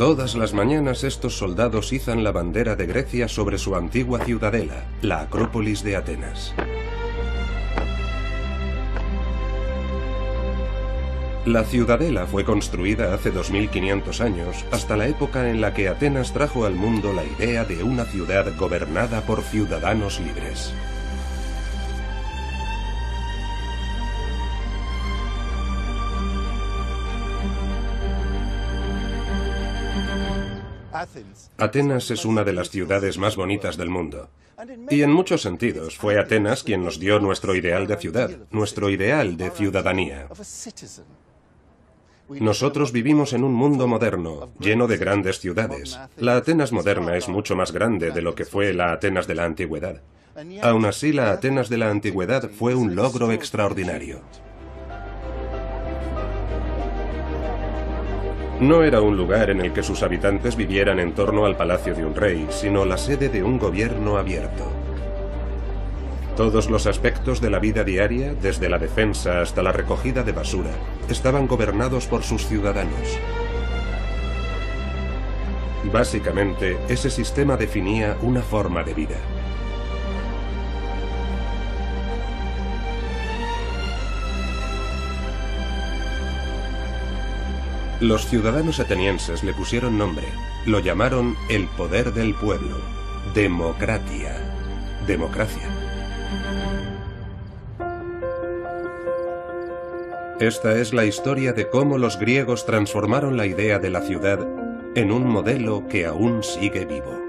Todas las mañanas estos soldados izan la bandera de Grecia sobre su antigua ciudadela, la Acrópolis de Atenas. La ciudadela fue construida hace 2500 años, hasta la época en la que Atenas trajo al mundo la idea de una ciudad gobernada por ciudadanos libres. Atenas es una de las ciudades más bonitas del mundo. Y en muchos sentidos fue Atenas quien nos dio nuestro ideal de ciudad, nuestro ideal de ciudadanía. Nosotros vivimos en un mundo moderno, lleno de grandes ciudades. La Atenas moderna es mucho más grande de lo que fue la Atenas de la antigüedad. Aún así, la Atenas de la antigüedad fue un logro extraordinario. No era un lugar en el que sus habitantes vivieran en torno al palacio de un rey, sino la sede de un gobierno abierto. Todos los aspectos de la vida diaria, desde la defensa hasta la recogida de basura, estaban gobernados por sus ciudadanos. Básicamente, ese sistema definía una forma de vida. Los ciudadanos atenienses le pusieron nombre. Lo llamaron el poder del pueblo. Democratia. Democracia. Esta es la historia de cómo los griegos transformaron la idea de la ciudad en un modelo que aún sigue vivo.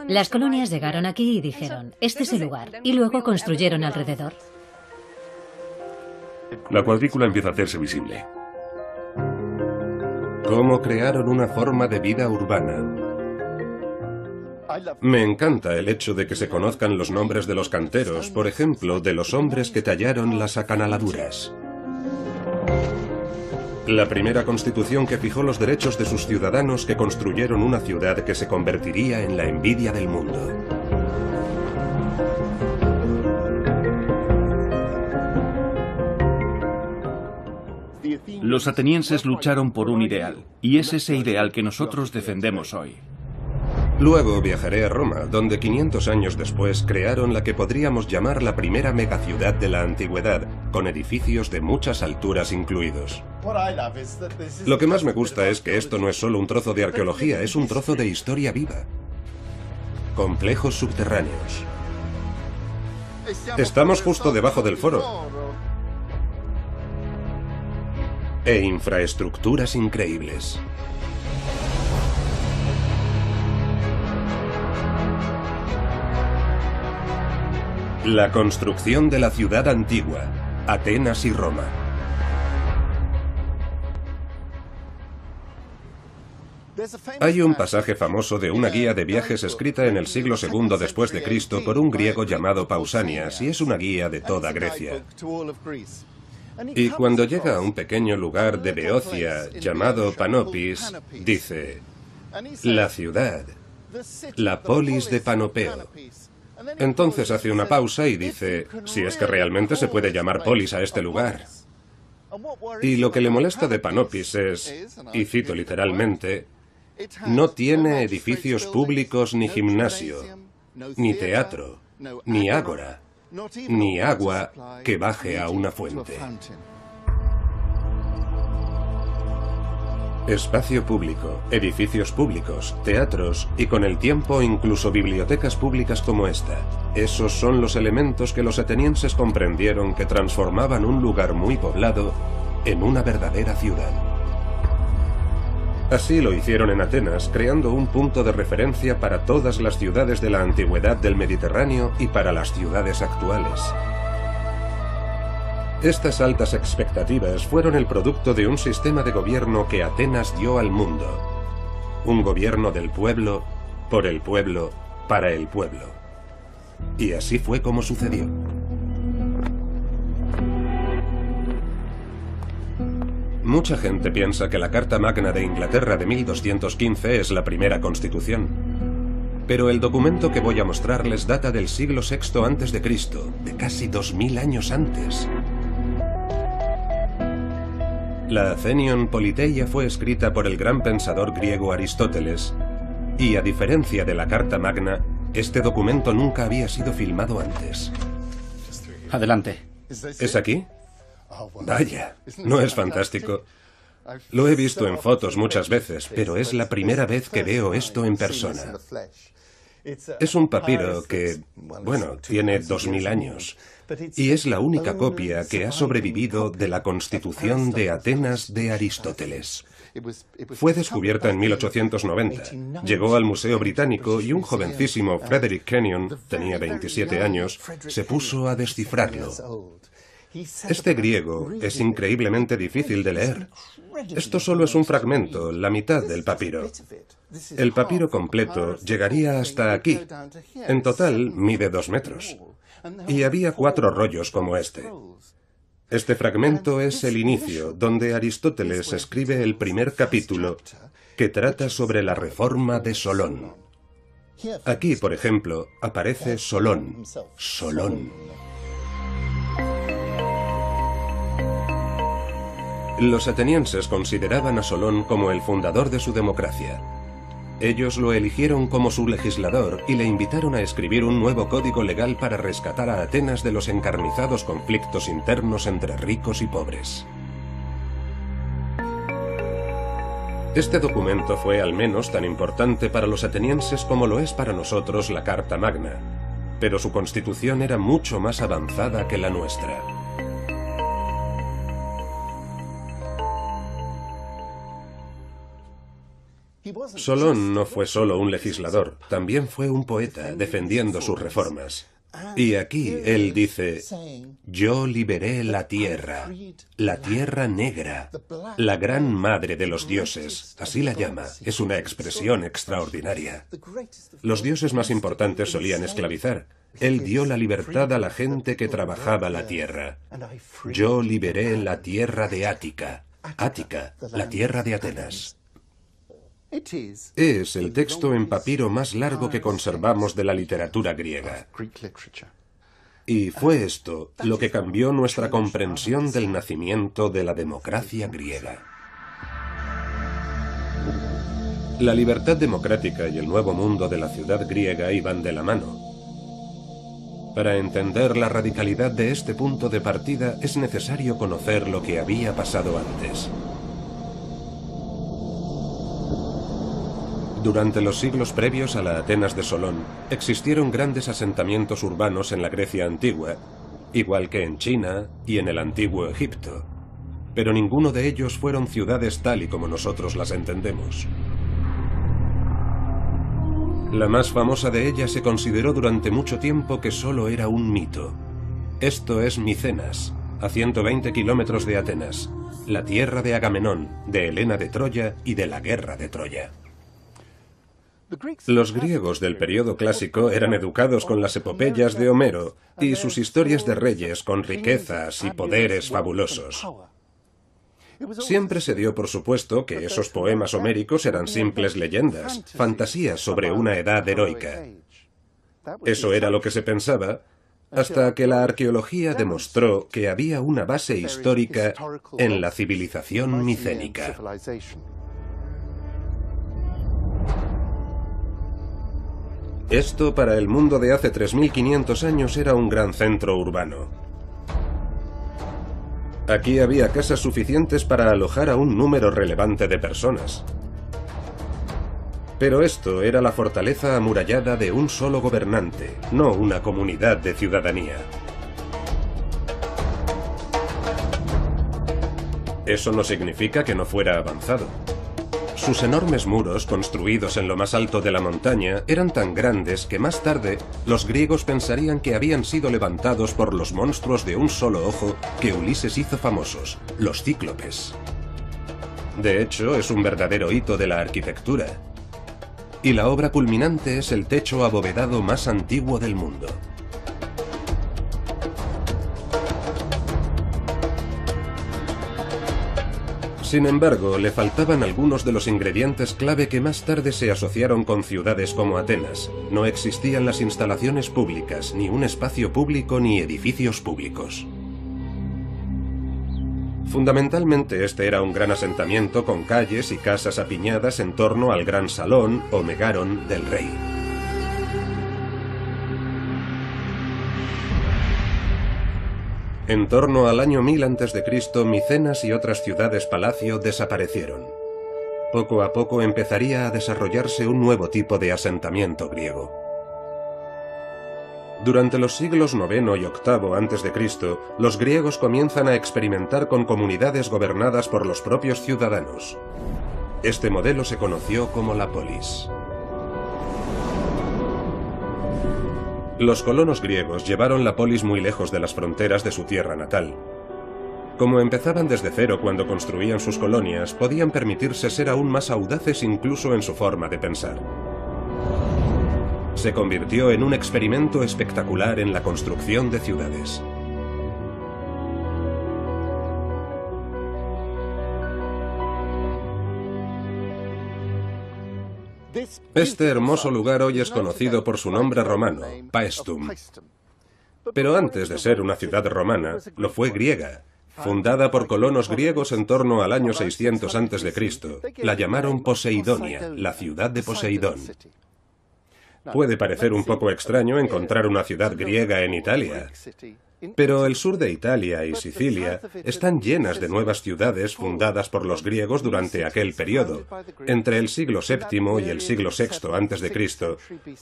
Las colonias llegaron aquí y dijeron, este es el lugar, y luego construyeron alrededor. La cuadrícula empieza a hacerse visible. ¿Cómo crearon una forma de vida urbana? Me encanta el hecho de que se conozcan los nombres de los canteros, por ejemplo, de los hombres que tallaron las acanaladuras. La primera constitución que fijó los derechos de sus ciudadanos que construyeron una ciudad que se convertiría en la envidia del mundo. Los atenienses lucharon por un ideal, y es ese ideal que nosotros defendemos hoy. Luego viajaré a Roma, donde 500 años después crearon la que podríamos llamar la primera megaciudad de la antigüedad, con edificios de muchas alturas incluidos. Lo que más me gusta es que esto no es solo un trozo de arqueología, es un trozo de historia viva. Complejos subterráneos. Estamos justo debajo del foro. E infraestructuras increíbles. La construcción de la ciudad antigua, Atenas y Roma. Hay un pasaje famoso de una guía de viajes escrita en el siglo II después de Cristo por un griego llamado Pausanias, y es una guía de toda Grecia. Y cuando llega a un pequeño lugar de Beocia llamado Panopis, dice, la ciudad, la polis de Panopeo. Entonces hace una pausa y dice, si es que realmente se puede llamar polis a este lugar. Y lo que le molesta de Panopis es, y cito literalmente, no tiene edificios públicos ni gimnasio, ni teatro, ni ágora, ni agua que baje a una fuente. Espacio público, edificios públicos, teatros y con el tiempo incluso bibliotecas públicas como esta. Esos son los elementos que los atenienses comprendieron que transformaban un lugar muy poblado en una verdadera ciudad. Así lo hicieron en Atenas, creando un punto de referencia para todas las ciudades de la antigüedad del Mediterráneo y para las ciudades actuales. Estas altas expectativas fueron el producto de un sistema de gobierno que Atenas dio al mundo. Un gobierno del pueblo, por el pueblo, para el pueblo. Y así fue como sucedió. Mucha gente piensa que la Carta Magna de Inglaterra de 1215 es la primera constitución. Pero el documento que voy a mostrarles data del siglo VI a.C., de casi 2000 años antes. La Athenion Politeia fue escrita por el gran pensador griego Aristóteles, y a diferencia de la Carta Magna, este documento nunca había sido filmado antes. Adelante. ¿Es aquí? Vaya, ¿no es fantástico? Lo he visto en fotos muchas veces, pero es la primera vez que veo esto en persona. Es un papiro que, bueno, tiene 2000 años, y es la única copia que ha sobrevivido de la Constitución de Atenas de Aristóteles. Fue descubierta en 1890. Llegó al Museo Británico y un jovencísimo Frederick Kenyon, tenía 27 años, se puso a descifrarlo. Este griego es increíblemente difícil de leer. Esto solo es un fragmento, la mitad del papiro. El papiro completo llegaría hasta aquí. En total mide 2 metros. Y había 4 rollos como este. Este fragmento es el inicio, donde Aristóteles escribe el primer capítulo, que trata sobre la reforma de Solón. Aquí, por ejemplo, aparece Solón. Solón. Los atenienses consideraban a Solón como el fundador de su democracia. Ellos lo eligieron como su legislador y le invitaron a escribir un nuevo código legal para rescatar a Atenas de los encarnizados conflictos internos entre ricos y pobres. Este documento fue al menos tan importante para los atenienses como lo es para nosotros la Carta Magna, pero su constitución era mucho más avanzada que la nuestra. Solón no fue solo un legislador, también fue un poeta defendiendo sus reformas. Y aquí él dice: yo liberé la tierra negra, la gran madre de los dioses, así la llama, es una expresión extraordinaria. Los dioses más importantes solían esclavizar. Él dio la libertad a la gente que trabajaba la tierra. Yo liberé la tierra de Ática, Ática, la tierra de Atenas. Es el texto en papiro más largo que conservamos de la literatura griega. Y fue esto lo que cambió nuestra comprensión del nacimiento de la democracia griega. La libertad democrática y el nuevo mundo de la ciudad griega iban de la mano. Para entender la radicalidad de este punto de partida es necesario conocer lo que había pasado antes. Durante los siglos previos a la Atenas de Solón, existieron grandes asentamientos urbanos en la Grecia antigua, igual que en China y en el antiguo Egipto, pero ninguno de ellos fueron ciudades tal y como nosotros las entendemos. La más famosa de ellas se consideró durante mucho tiempo que solo era un mito. Esto es Micenas, a 120 kilómetros de Atenas, la tierra de Agamenón, de Helena de Troya y de la guerra de Troya. Los griegos del período clásico eran educados con las epopeyas de Homero y sus historias de reyes con riquezas y poderes fabulosos. Siempre se dio por supuesto que esos poemas homéricos eran simples leyendas, fantasías sobre una edad heroica. Eso era lo que se pensaba, hasta que la arqueología demostró que había una base histórica en la civilización micénica. Esto para el mundo de hace 3500 años era un gran centro urbano. Aquí había casas suficientes para alojar a un número relevante de personas. Pero esto era la fortaleza amurallada de un solo gobernante, no una comunidad de ciudadanía. Eso no significa que no fuera avanzado. Sus enormes muros, construidos en lo más alto de la montaña, eran tan grandes que más tarde los griegos pensarían que habían sido levantados por los monstruos de un solo ojo que Ulises hizo famosos, los cíclopes. De hecho, es un verdadero hito de la arquitectura. Y la obra culminante es el techo abovedado más antiguo del mundo. Sin embargo, le faltaban algunos de los ingredientes clave que más tarde se asociaron con ciudades como Atenas. No existían las instalaciones públicas, ni un espacio público ni edificios públicos. Fundamentalmente este era un gran asentamiento con calles y casas apiñadas en torno al gran salón o megaron del rey. En torno al año 1000 a.C., Micenas y otras ciudades-palacio desaparecieron. Poco a poco empezaría a desarrollarse un nuevo tipo de asentamiento griego. Durante los siglos IX y VIII a.C., los griegos comienzan a experimentar con comunidades gobernadas por los propios ciudadanos. Este modelo se conoció como la polis. Los colonos griegos llevaron la polis muy lejos de las fronteras de su tierra natal. Como empezaban desde cero cuando construían sus colonias, podían permitirse ser aún más audaces incluso en su forma de pensar. Se convirtió en un experimento espectacular en la construcción de ciudades. Este hermoso lugar hoy es conocido por su nombre romano, Paestum. Pero antes de ser una ciudad romana, lo fue griega. Fundada por colonos griegos en torno al año 600 a.C., la llamaron Poseidonia, la ciudad de Poseidón. Puede parecer un poco extraño encontrar una ciudad griega en Italia, pero el sur de Italia y Sicilia están llenas de nuevas ciudades fundadas por los griegos durante aquel periodo, entre el siglo VII y el siglo VI a.C.,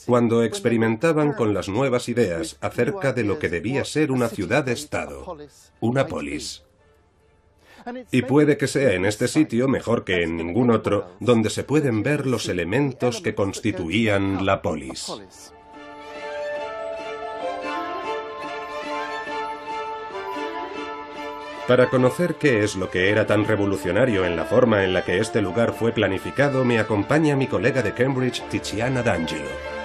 cuando experimentaban con las nuevas ideas acerca de lo que debía ser una ciudad-estado, una polis. Y puede que sea en este sitio, mejor que en ningún otro, donde se pueden ver los elementos que constituían la polis. Para conocer qué es lo que era tan revolucionario en la forma en la que este lugar fue planificado, me acompaña mi colega de Cambridge, Tiziana D'Angelo.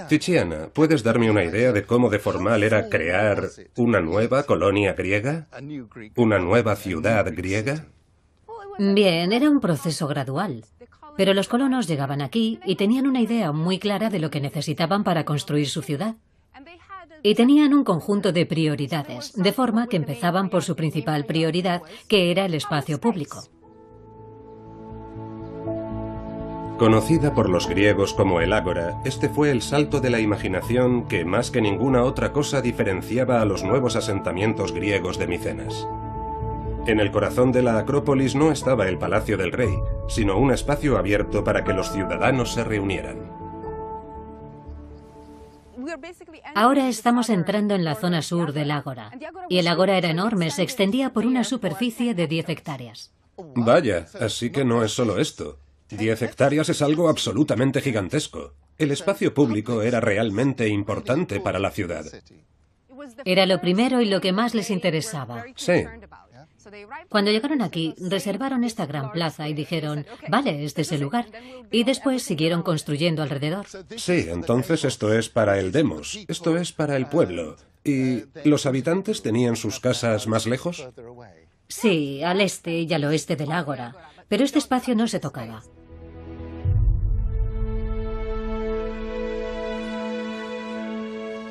Tiziana, ¿puedes darme una idea de cómo de formal era crear una nueva colonia griega? ¿Una nueva ciudad griega? Bien, era un proceso gradual. Pero los colonos llegaban aquí y tenían una idea muy clara de lo que necesitaban para construir su ciudad. Y tenían un conjunto de prioridades, de forma que empezaban por su principal prioridad, que era el espacio público. Conocida por los griegos como el ágora, este fue el salto de la imaginación que más que ninguna otra cosa diferenciaba a los nuevos asentamientos griegos de Micenas. En el corazón de la Acrópolis no estaba el palacio del rey, sino un espacio abierto para que los ciudadanos se reunieran. Ahora estamos entrando en la zona sur del ágora, y el ágora era enorme, se extendía por una superficie de 10 hectáreas. Vaya, así que no es solo esto. 10 hectáreas es algo absolutamente gigantesco. El espacio público era realmente importante para la ciudad. Era lo primero y lo que más les interesaba. Sí. Cuando llegaron aquí, reservaron esta gran plaza y dijeron, vale, este es el lugar. Y después siguieron construyendo alrededor. Sí, entonces esto es para el demos, esto es para el pueblo. ¿Y los habitantes tenían sus casas más lejos? Sí, al este y al oeste del ágora. Pero este espacio no se tocaba.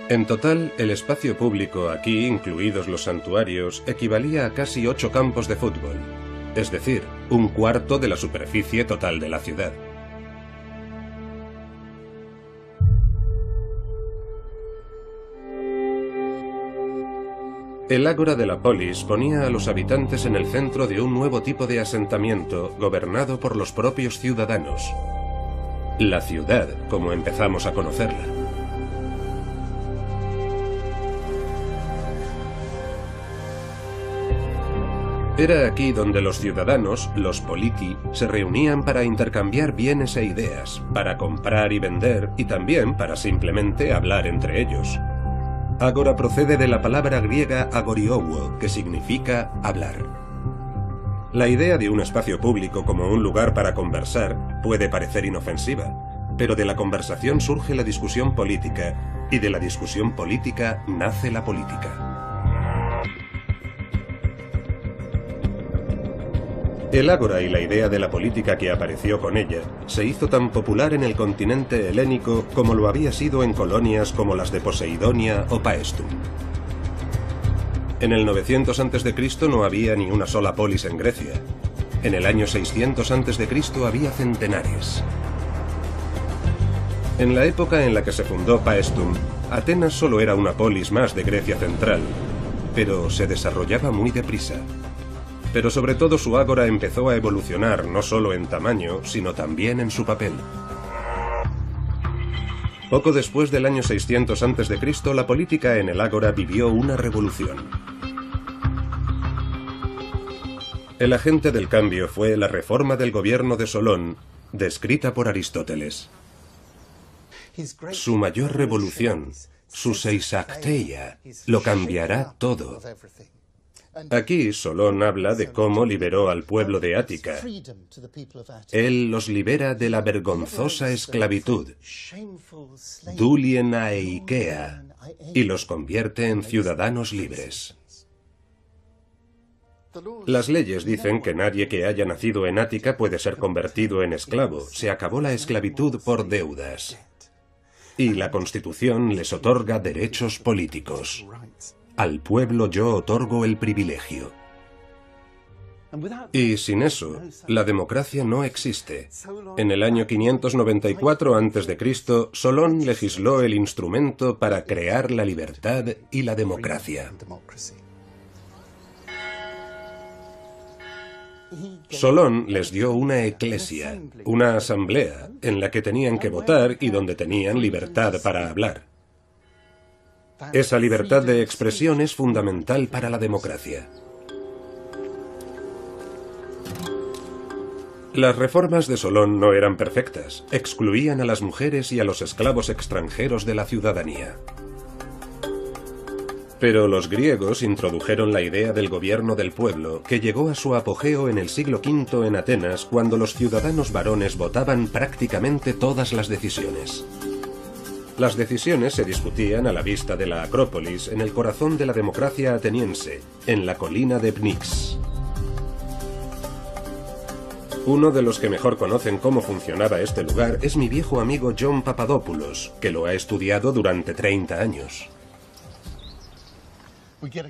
En total, el espacio público aquí, incluidos los santuarios, equivalía a casi 8 campos de fútbol, es decir, un cuarto de la superficie total de la ciudad. El ágora de la polis ponía a los habitantes en el centro de un nuevo tipo de asentamiento gobernado por los propios ciudadanos. La ciudad, como empezamos a conocerla. Era aquí donde los ciudadanos, los politi, se reunían para intercambiar bienes e ideas, para comprar y vender y también para simplemente hablar entre ellos. Ágora procede de la palabra griega agoriouo, que significa hablar. La idea de un espacio público como un lugar para conversar puede parecer inofensiva, pero de la conversación surge la discusión política, y de la discusión política nace la política. El ágora y la idea de la política que apareció con ella se hizo tan popular en el continente helénico como lo había sido en colonias como las de Poseidonia o Paestum. En el 900 a.C. no había ni una sola polis en Grecia. En el año 600 a.C. había centenares. En la época en la que se fundó Paestum, Atenas solo era una polis más de Grecia central, pero se desarrollaba muy deprisa. Pero sobre todo su ágora empezó a evolucionar no solo en tamaño, sino también en su papel. Poco después del año 600 a.C., la política en el ágora vivió una revolución. El agente del cambio fue la reforma del gobierno de Solón, descrita por Aristóteles. Su mayor revolución, su Seisacteia, lo cambiará todo. Aquí Solón habla de cómo liberó al pueblo de Ática. Él los libera de la vergonzosa esclavitud, dulien aeikea, y los convierte en ciudadanos libres. Las leyes dicen que nadie que haya nacido en Ática puede ser convertido en esclavo. Se acabó la esclavitud por deudas. Y la Constitución les otorga derechos políticos. Al pueblo yo otorgo el privilegio. Y sin eso, la democracia no existe. En el año 594 a.C., Solón legisló el instrumento para crear la libertad y la democracia. Solón les dio una eclesia, una asamblea, en la que tenían que votar y donde tenían libertad para hablar. Esa libertad de expresión es fundamental para la democracia. Las reformas de Solón no eran perfectas, excluían a las mujeres y a los esclavos extranjeros de la ciudadanía. Pero los griegos introdujeron la idea del gobierno del pueblo, que llegó a su apogeo en el siglo V en Atenas, cuando los ciudadanos varones votaban prácticamente todas las decisiones. Las decisiones se discutían a la vista de la Acrópolis, en el corazón de la democracia ateniense, en la colina de Pnyx. Uno de los que mejor conocen cómo funcionaba este lugar es mi viejo amigo John Papadopoulos, que lo ha estudiado durante 30 años.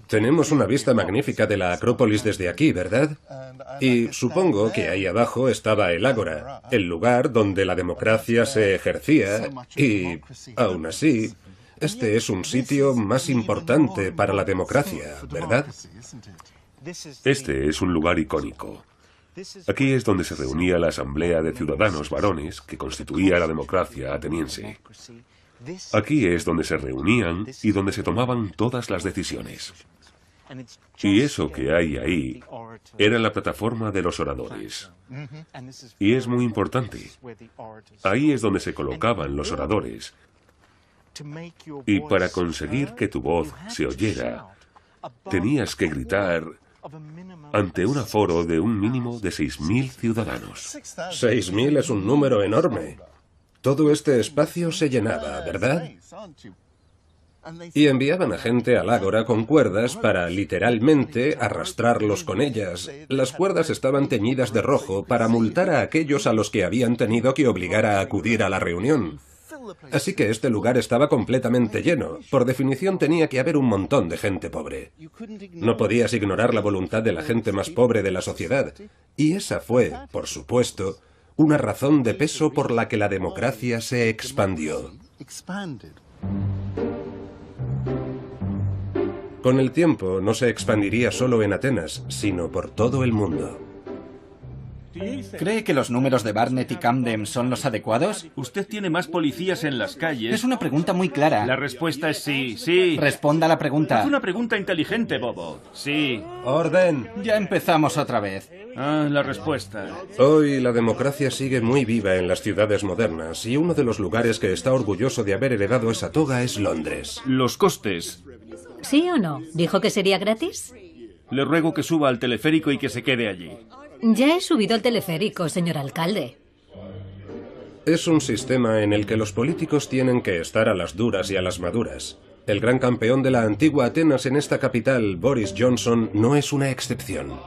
Tenemos una vista magnífica de la Acrópolis desde aquí, ¿verdad? Y supongo que ahí abajo estaba el Ágora, el lugar donde la democracia se ejercía, y aún así, este es un sitio más importante para la democracia, ¿verdad? Este es un lugar icónico. Aquí es donde se reunía la asamblea de ciudadanos varones que constituía la democracia ateniense. Aquí es donde se reunían y donde se tomaban todas las decisiones. Y eso que hay ahí era la plataforma de los oradores. Y es muy importante. Ahí es donde se colocaban los oradores. Y para conseguir que tu voz se oyera, tenías que gritar ante un aforo de un mínimo de 6.000 ciudadanos. 6.000 es un número enorme. Todo este espacio se llenaba, ¿verdad? Y enviaban a gente al ágora con cuerdas para, literalmente, arrastrarlos con ellas. Las cuerdas estaban teñidas de rojo para multar a aquellos a los que habían tenido que obligar a acudir a la reunión. Así que este lugar estaba completamente lleno. Por definición tenía que haber un montón de gente pobre. No podías ignorar la voluntad de la gente más pobre de la sociedad. Y esa fue, por supuesto, una razón de peso por la que la democracia se expandió. Con el tiempo no se expandiría solo en Atenas, sino por todo el mundo. ¿Cree que los números de Barnet y Camden son los adecuados? Usted tiene más policías en las calles. Es una pregunta muy clara. La respuesta es sí, sí. Responda la pregunta. Es una pregunta inteligente, bobo. Sí. ¡Orden! Ya empezamos otra vez. La respuesta. Hoy la democracia sigue muy viva en las ciudades modernas y uno de los lugares que está orgulloso de haber heredado esa toga es Londres. Los costes. ¿Sí o no? ¿Dijo que sería gratis? Le ruego que suba al teleférico y que se quede allí. Ya he subido al teleférico, señor alcalde. Es un sistema en el que los políticos tienen que estar a las duras y a las maduras. El gran campeón de la antigua Atenas en esta capital, Boris Johnson, no es una excepción.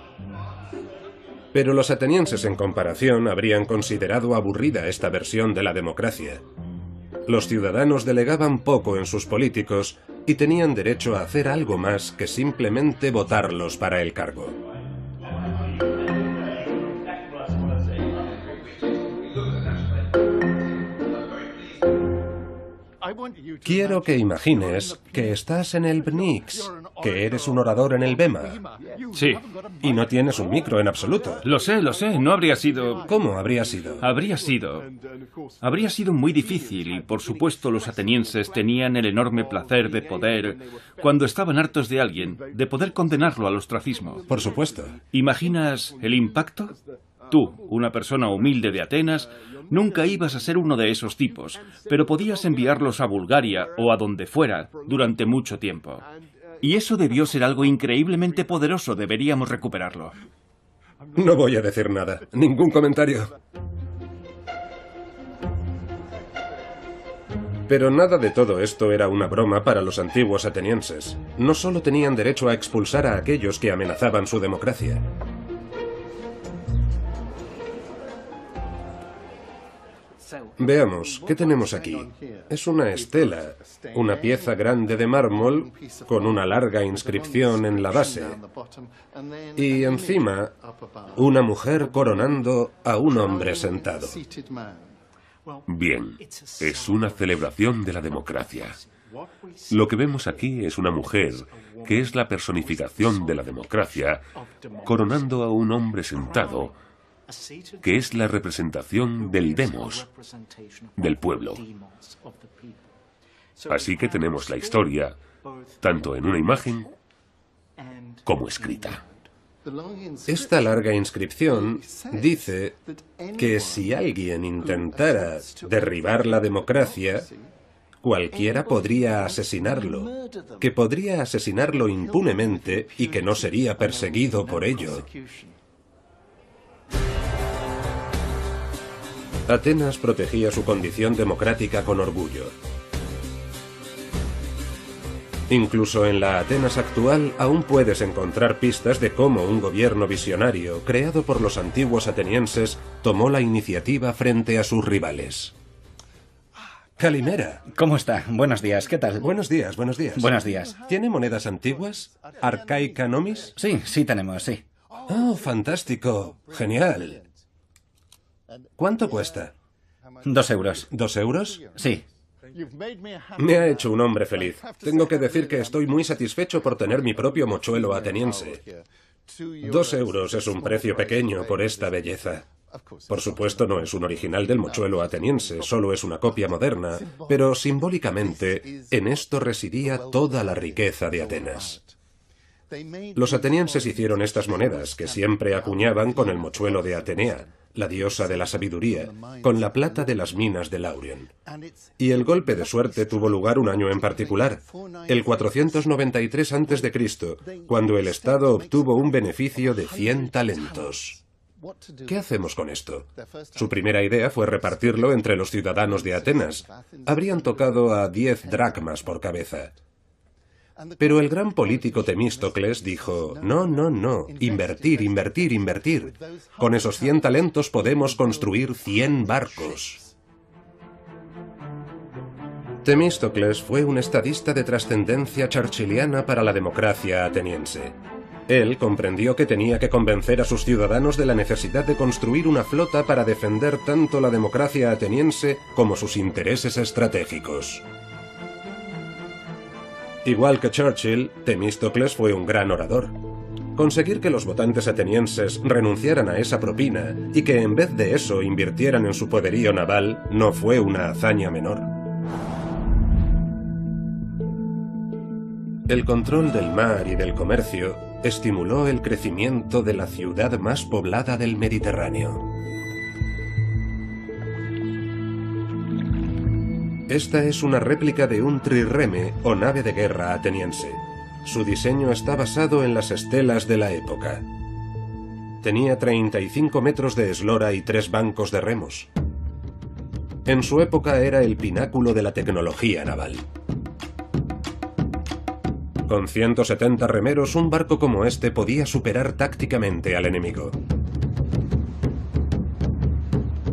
Pero los atenienses en comparación habrían considerado aburrida esta versión de la democracia. Los ciudadanos delegaban poco en sus políticos y tenían derecho a hacer algo más que simplemente votarlos para el cargo. Quiero que imagines que estás en el BNIX, que eres un orador en el BEMA. Sí. Y no tienes un micro en absoluto. Lo sé, no habría sido... ¿Cómo habría sido? Habría sido muy difícil y, por supuesto, los atenienses tenían el enorme placer de poder, cuando estaban hartos de alguien, de poder condenarlo al ostracismo. Por supuesto. ¿Imaginas el impacto? Tú, una persona humilde de Atenas, nunca ibas a ser uno de esos tipos, pero podías enviarlos a Bulgaria o a donde fuera durante mucho tiempo. Y eso debió ser algo increíblemente poderoso, deberíamos recuperarlo. No voy a decir nada, ningún comentario. Pero nada de todo esto era una broma para los antiguos atenienses. No solo tenían derecho a expulsar a aquellos que amenazaban su democracia. Veamos, ¿qué tenemos aquí? Es una estela, una pieza grande de mármol con una larga inscripción en la base. Y encima, una mujer coronando a un hombre sentado. Bien, es una celebración de la democracia. Lo que vemos aquí es una mujer, que es la personificación de la democracia, coronando a un hombre sentado, que es la representación del demos, del pueblo. Así que tenemos la historia, tanto en una imagen como escrita. Esta larga inscripción dice que si alguien intentara derribar la democracia, cualquiera podría asesinarlo, que podría asesinarlo impunemente y que no sería perseguido por ello. Atenas protegía su condición democrática con orgullo. Incluso en la Atenas actual aún puedes encontrar pistas de cómo un gobierno visionario, creado por los antiguos atenienses, tomó la iniciativa frente a sus rivales. Calimera. ¿Cómo está? Buenos días, ¿qué tal? Buenos días, buenos días. Buenos días. ¿Tiene monedas antiguas? ¿Arcaica nomis? Sí tenemos, sí. Oh, fantástico. Genial. ¿Cuánto cuesta? 2 euros. ¿2 euros? Sí. Me ha hecho un hombre feliz. Tengo que decir que estoy muy satisfecho por tener mi propio mochuelo ateniense. 2 euros es un precio pequeño por esta belleza. Por supuesto no es un original del mochuelo ateniense, solo es una copia moderna, pero simbólicamente en esto residía toda la riqueza de Atenas. Los atenienses hicieron estas monedas, que siempre acuñaban con el mochuelo de Atenea, la diosa de la sabiduría, con la plata de las minas de Laurion. Y el golpe de suerte tuvo lugar un año en particular, el 493 a.C., cuando el Estado obtuvo un beneficio de 100 talentos. ¿Qué hacemos con esto? Su primera idea fue repartirlo entre los ciudadanos de Atenas. Habrían tocado a 10 dracmas por cabeza. Pero el gran político Temístocles dijo, no, invertir, invertir, invertir. Con esos 100 talentos podemos construir 100 barcos. Temístocles fue un estadista de trascendencia churchilliana para la democracia ateniense. Él comprendió que tenía que convencer a sus ciudadanos de la necesidad de construir una flota para defender tanto la democracia ateniense como sus intereses estratégicos. Igual que Churchill, Temístocles fue un gran orador. Conseguir que los votantes atenienses renunciaran a esa propina y que en vez de eso invirtieran en su poderío naval no fue una hazaña menor. El control del mar y del comercio estimuló el crecimiento de la ciudad más poblada del Mediterráneo. Esta es una réplica de un trireme o nave de guerra ateniense. Su diseño está basado en las estelas de la época. Tenía 35 metros de eslora y 3 bancos de remos. En su época era el pináculo de la tecnología naval. Con 170 remeros, un barco como este podía superar tácticamente al enemigo.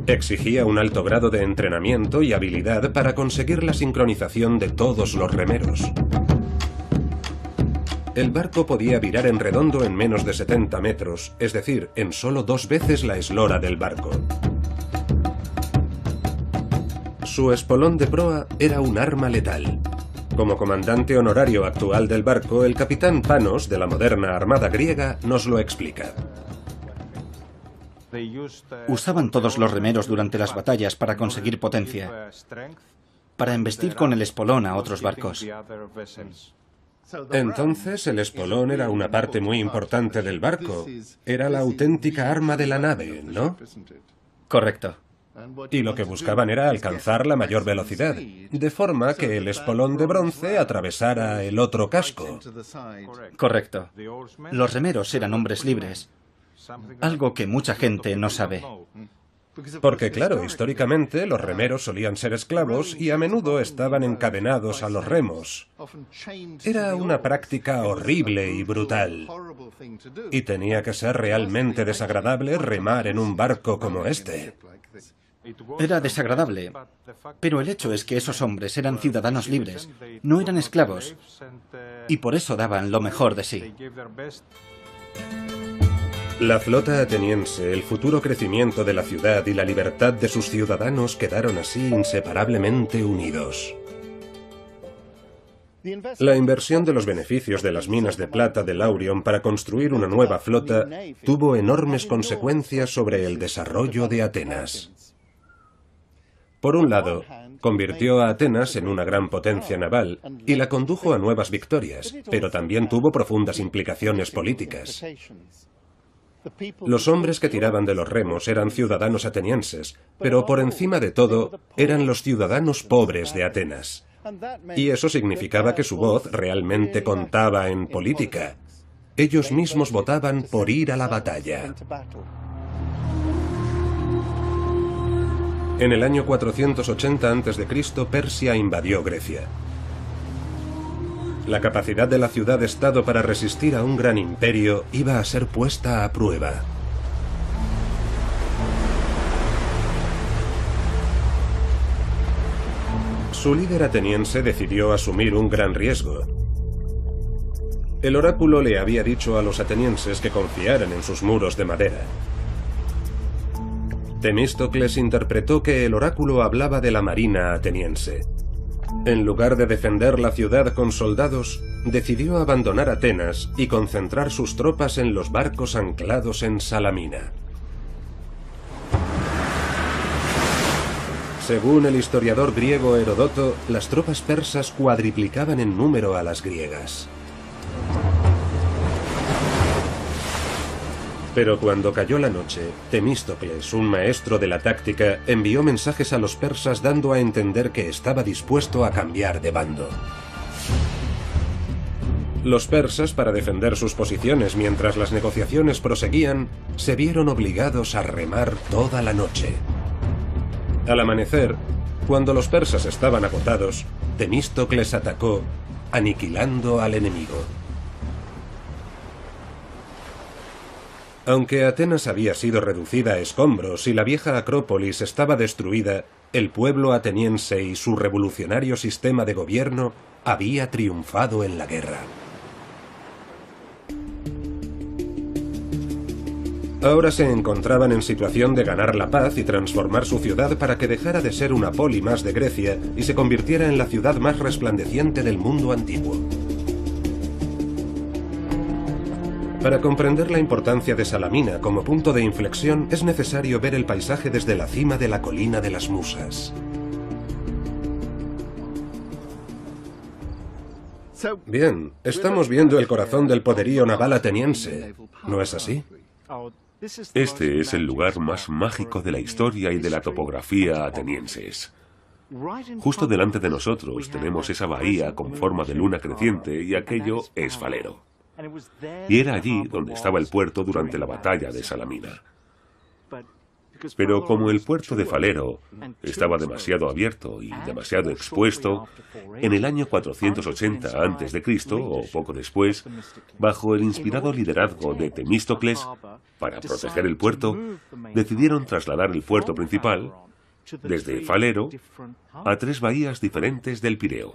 Exigía un alto grado de entrenamiento y habilidad para conseguir la sincronización de todos los remeros. El barco podía virar en redondo en menos de 70 metros, es decir, en solo 2 veces la eslora del barco. Su espolón de proa era un arma letal. Como comandante honorario actual del barco, el capitán Panos, de la moderna armada griega, nos lo explica. Usaban todos los remeros durante las batallas para conseguir potencia, para embestir con el espolón a otros barcos. Entonces el espolón era una parte muy importante del barco. Era la auténtica arma de la nave, ¿no? Correcto. Y lo que buscaban era alcanzar la mayor velocidad, de forma que el espolón de bronce atravesara el otro casco. Correcto. Los remeros eran hombres libres, algo que mucha gente no sabe. Porque claro, históricamente los remeros solían ser esclavos y a menudo estaban encadenados a los remos. Era una práctica horrible y brutal. Y tenía que ser realmente desagradable remar en un barco como este. Era desagradable, pero el hecho es que esos hombres eran ciudadanos libres, no eran esclavos, y por eso daban lo mejor de sí. La flota ateniense, el futuro crecimiento de la ciudad y la libertad de sus ciudadanos quedaron así inseparablemente unidos. La inversión de los beneficios de las minas de plata de Laurion para construir una nueva flota tuvo enormes consecuencias sobre el desarrollo de Atenas. Por un lado, convirtió a Atenas en una gran potencia naval y la condujo a nuevas victorias, pero también tuvo profundas implicaciones políticas. Los hombres que tiraban de los remos eran ciudadanos atenienses, pero por encima de todo eran los ciudadanos pobres de Atenas. Y eso significaba que su voz realmente contaba en política. Ellos mismos votaban por ir a la batalla. En el año 480 a.C., Persia invadió Grecia. La capacidad de la ciudad-estado para resistir a un gran imperio iba a ser puesta a prueba. Su líder ateniense decidió asumir un gran riesgo. El oráculo le había dicho a los atenienses que confiaran en sus muros de madera. Temístocles interpretó que el oráculo hablaba de la marina ateniense. En lugar de defender la ciudad con soldados, decidió abandonar Atenas y concentrar sus tropas en los barcos anclados en Salamina. Según el historiador griego Heródoto, las tropas persas cuadriplicaban en número a las griegas. Pero cuando cayó la noche, Temístocles, un maestro de la táctica, envió mensajes a los persas dando a entender que estaba dispuesto a cambiar de bando. Los persas, para defender sus posiciones mientras las negociaciones proseguían, se vieron obligados a remar toda la noche. Al amanecer, cuando los persas estaban agotados, Temístocles atacó, aniquilando al enemigo. Aunque Atenas había sido reducida a escombros y la vieja Acrópolis estaba destruida, el pueblo ateniense y su revolucionario sistema de gobierno había triunfado en la guerra. Ahora se encontraban en situación de ganar la paz y transformar su ciudad para que dejara de ser una poli más de Grecia y se convirtiera en la ciudad más resplandeciente del mundo antiguo. Para comprender la importancia de Salamina como punto de inflexión es necesario ver el paisaje desde la cima de la colina de las Musas. Bien, estamos viendo el corazón del poderío naval ateniense, ¿no es así? Este es el lugar más mágico de la historia y de la topografía atenienses. Justo delante de nosotros tenemos esa bahía con forma de luna creciente y aquello es Falero. Y era allí donde estaba el puerto durante la batalla de Salamina. Pero como el puerto de Falero estaba demasiado abierto y demasiado expuesto, en el año 480 a.C., o poco después, bajo el inspirado liderazgo de Temístocles, para proteger el puerto, decidieron trasladar el puerto principal, desde Falero a 3 bahías diferentes del Pireo.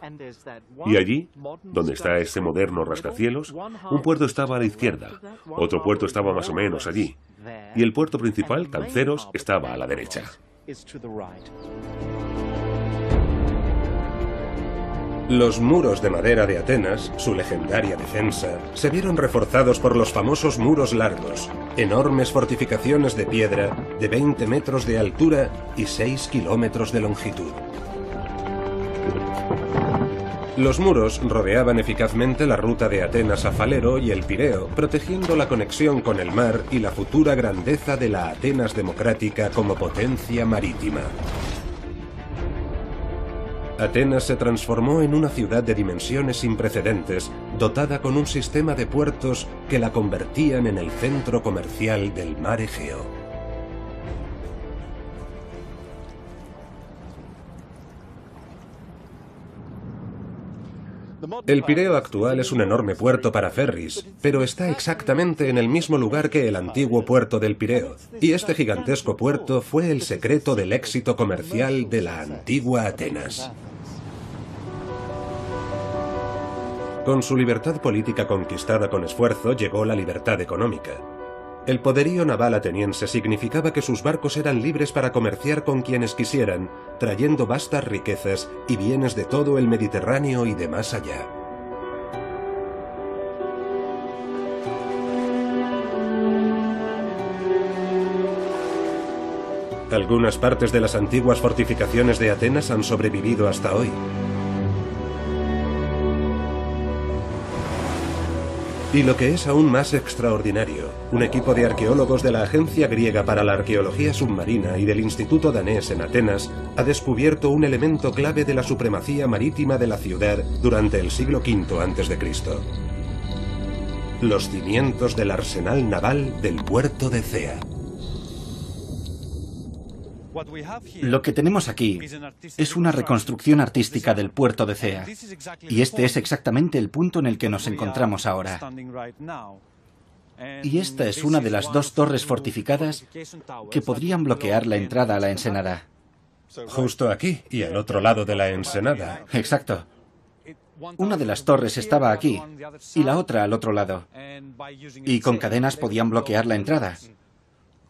Y allí, donde está ese moderno rascacielos, un puerto estaba a la izquierda, otro puerto estaba más o menos allí, y el puerto principal, Tanceros, estaba a la derecha. Los muros de madera de Atenas, su legendaria defensa, se vieron reforzados por los famosos muros largos, enormes fortificaciones de piedra de 20 metros de altura y 6 kilómetros de longitud. Los muros rodeaban eficazmente la ruta de Atenas a Falero y el Pireo, protegiendo la conexión con el mar y la futura grandeza de la Atenas democrática como potencia marítima. Atenas se transformó en una ciudad de dimensiones sin precedentes, dotada con un sistema de puertos que la convertían en el centro comercial del mar Egeo. El Pireo actual es un enorme puerto para ferries, pero está exactamente en el mismo lugar que el antiguo puerto del Pireo, y este gigantesco puerto fue el secreto del éxito comercial de la antigua Atenas. Con su libertad política conquistada con esfuerzo llegó la libertad económica. El poderío naval ateniense significaba que sus barcos eran libres para comerciar con quienes quisieran, trayendo vastas riquezas y bienes de todo el Mediterráneo y de más allá. Algunas partes de las antiguas fortificaciones de Atenas han sobrevivido hasta hoy. Y lo que es aún más extraordinario, un equipo de arqueólogos de la Agencia Griega para la Arqueología Submarina y del Instituto Danés en Atenas ha descubierto un elemento clave de la supremacía marítima de la ciudad durante el siglo V a.C. Los cimientos del arsenal naval del puerto de Cea. Lo que tenemos aquí es una reconstrucción artística del puerto de Cea, y este es exactamente el punto en el que nos encontramos ahora. Y esta es una de las 2 torres fortificadas que podrían bloquear la entrada a la ensenada. Justo aquí y al otro lado de la ensenada. Exacto. Una de las torres estaba aquí y la otra al otro lado. Y con cadenas podían bloquear la entrada,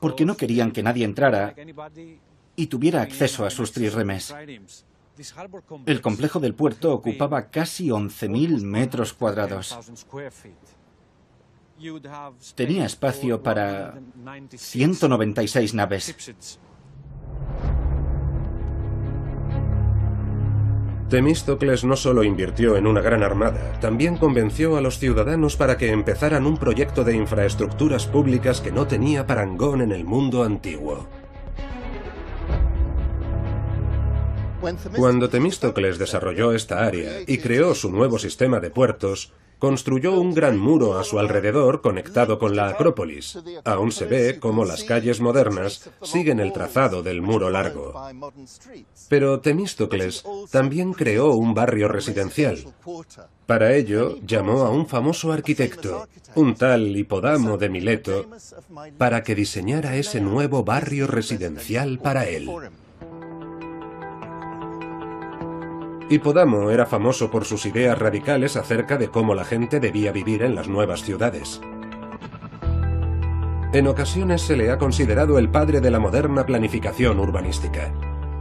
porque no querían que nadie entrara y tuviera acceso a sus trirremes. El complejo del puerto ocupaba casi 11.000 metros cuadrados. Tenía espacio para 196 naves. Temístocles no solo invirtió en una gran armada, también convenció a los ciudadanos para que empezaran un proyecto de infraestructuras públicas que no tenía parangón en el mundo antiguo. Cuando Temístocles desarrolló esta área y creó su nuevo sistema de puertos, construyó un gran muro a su alrededor conectado con la Acrópolis. Aún se ve cómo las calles modernas siguen el trazado del muro largo. Pero Temístocles también creó un barrio residencial. Para ello, llamó a un famoso arquitecto, un tal Hipodamo de Mileto, para que diseñara ese nuevo barrio residencial para él. Hipodamo era famoso por sus ideas radicales acerca de cómo la gente debía vivir en las nuevas ciudades. En ocasiones se le ha considerado el padre de la moderna planificación urbanística.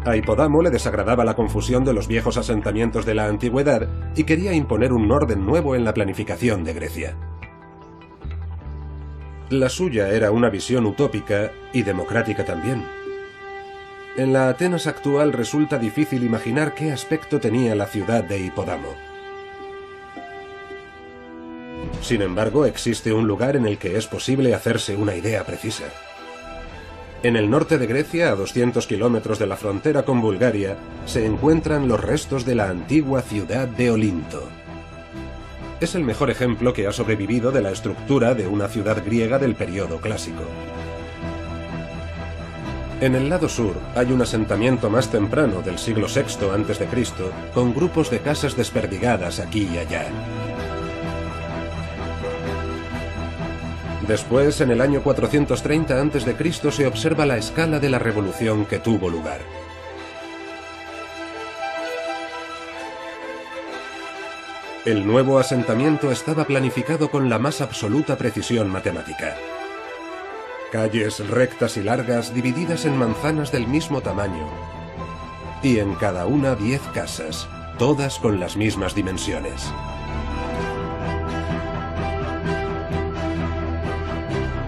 A Hipodamo le desagradaba la confusión de los viejos asentamientos de la antigüedad y quería imponer un orden nuevo en la planificación de Grecia. La suya era una visión utópica y democrática también. En la Atenas actual resulta difícil imaginar qué aspecto tenía la ciudad de Hipodamo. Sin embargo, existe un lugar en el que es posible hacerse una idea precisa. En el norte de Grecia, a 200 kilómetros de la frontera con Bulgaria, se encuentran los restos de la antigua ciudad de Olinto. Es el mejor ejemplo que ha sobrevivido de la estructura de una ciudad griega del período clásico. En el lado sur hay un asentamiento más temprano del siglo VI a.C., con grupos de casas desperdigadas aquí y allá. Después, en el año 430 a.C., se observa la escala de la revolución que tuvo lugar. El nuevo asentamiento estaba planificado con la más absoluta precisión matemática. Calles rectas y largas divididas en manzanas del mismo tamaño. Y en cada una 10 casas, todas con las mismas dimensiones.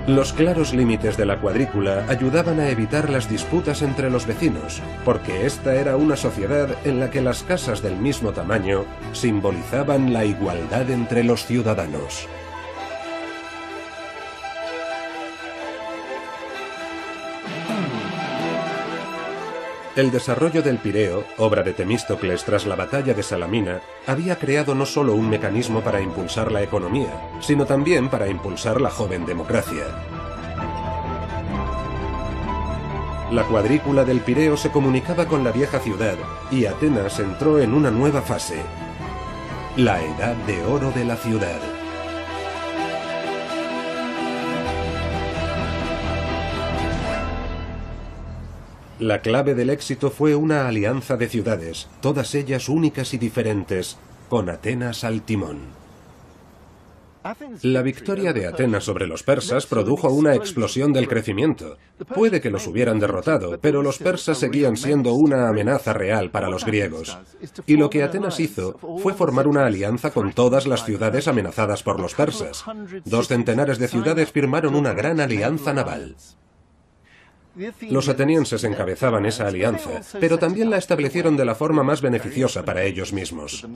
Los claros límites de la cuadrícula ayudaban a evitar las disputas entre los vecinos, porque esta era una sociedad en la que las casas del mismo tamaño simbolizaban la igualdad entre los ciudadanos. El desarrollo del Pireo, obra de Temístocles tras la batalla de Salamina, había creado no solo un mecanismo para impulsar la economía, sino también para impulsar la joven democracia. La cuadrícula del Pireo se comunicaba con la vieja ciudad y Atenas entró en una nueva fase, la Edad de Oro de la ciudad. La clave del éxito fue una alianza de ciudades, todas ellas únicas y diferentes, con Atenas al timón. La victoria de Atenas sobre los persas produjo una explosión del crecimiento. Puede que los hubieran derrotado, pero los persas seguían siendo una amenaza real para los griegos. Y lo que Atenas hizo fue formar una alianza con todas las ciudades amenazadas por los persas. 2 centenares de ciudades firmaron una gran alianza naval. Los atenienses encabezaban esa alianza, pero también la establecieron de la forma más beneficiosa para ellos mismos.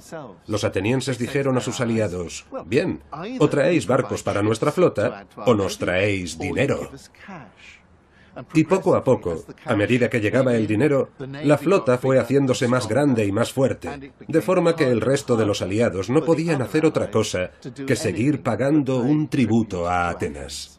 Los atenienses dijeron a sus aliados: bien, o traéis barcos para nuestra flota, o nos traéis dinero. Y poco a poco, a medida que llegaba el dinero, la flota fue haciéndose más grande y más fuerte, de forma que el resto de los aliados no podían hacer otra cosa que seguir pagando un tributo a Atenas.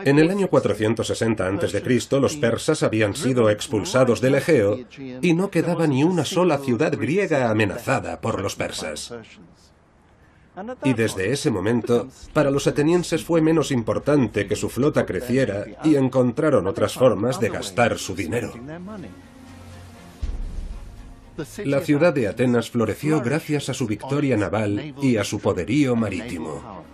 En el año 460 a.C., los persas habían sido expulsados del Egeo y no quedaba ni una sola ciudad griega amenazada por los persas. Y desde ese momento, para los atenienses fue menos importante que su flota creciera y encontraron otras formas de gastar su dinero. La ciudad de Atenas floreció gracias a su victoria naval y a su poderío marítimo.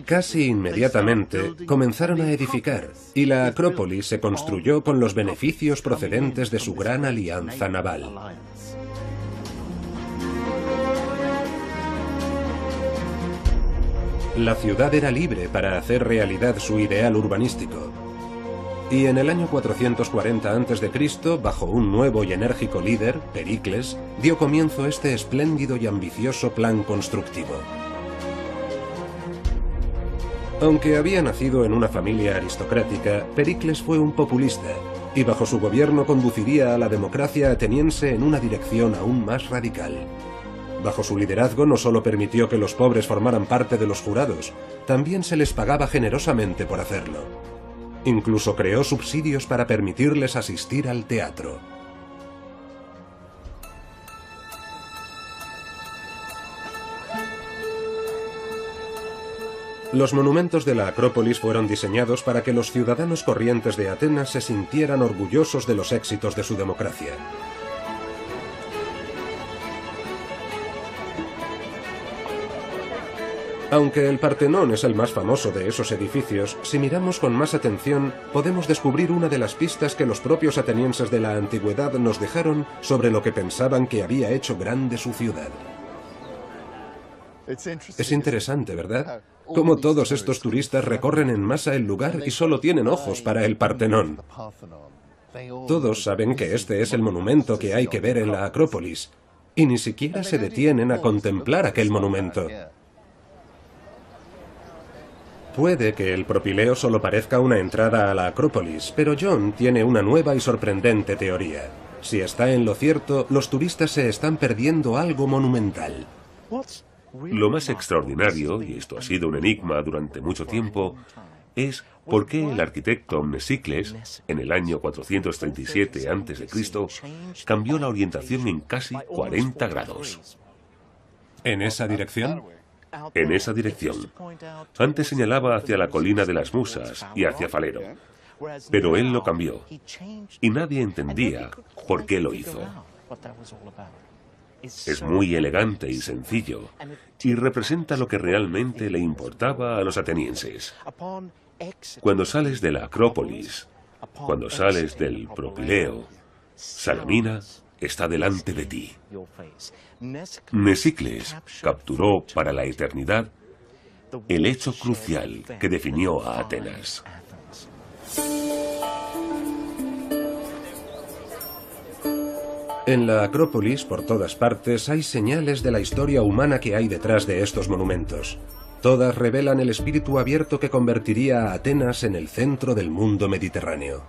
Casi inmediatamente comenzaron a edificar, y la Acrópolis se construyó con los beneficios procedentes de su gran alianza naval. La ciudad era libre para hacer realidad su ideal urbanístico. Y en el año 440 a.C., bajo un nuevo y enérgico líder, Pericles, dio comienzo este espléndido y ambicioso plan constructivo. Aunque había nacido en una familia aristocrática, Pericles fue un populista, y bajo su gobierno conduciría a la democracia ateniense en una dirección aún más radical. Bajo su liderazgo no solo permitió que los pobres formaran parte de los jurados, también se les pagaba generosamente por hacerlo. Incluso creó subsidios para permitirles asistir al teatro. Los monumentos de la Acrópolis fueron diseñados para que los ciudadanos corrientes de Atenas se sintieran orgullosos de los éxitos de su democracia. Aunque el Partenón es el más famoso de esos edificios, si miramos con más atención, podemos descubrir una de las pistas que los propios atenienses de la antigüedad nos dejaron sobre lo que pensaban que había hecho grande su ciudad. Es interesante, ¿verdad? Cómo todos estos turistas recorren en masa el lugar y solo tienen ojos para el Partenón. Todos saben que este es el monumento que hay que ver en la Acrópolis, y ni siquiera se detienen a contemplar aquel monumento. Puede que el propileo solo parezca una entrada a la Acrópolis, pero John tiene una nueva y sorprendente teoría. Si está en lo cierto, los turistas se están perdiendo algo monumental. Lo más extraordinario, y esto ha sido un enigma durante mucho tiempo, es por qué el arquitecto Mnesicles, en el año 437 a.C., cambió la orientación en casi 40 grados. ¿En esa dirección? En esa dirección. Antes señalaba hacia la colina de las Musas y hacia Falero, pero él lo cambió, y nadie entendía por qué lo hizo. Es muy elegante y sencillo, y representa lo que realmente le importaba a los atenienses. Cuando sales de la Acrópolis, cuando sales del Propileo, Salamina está delante de ti. Mesícles capturó para la eternidad el hecho crucial que definió a Atenas. En la Acrópolis, por todas partes, hay señales de la historia humana que hay detrás de estos monumentos. Todas revelan el espíritu abierto que convertiría a Atenas en el centro del mundo mediterráneo.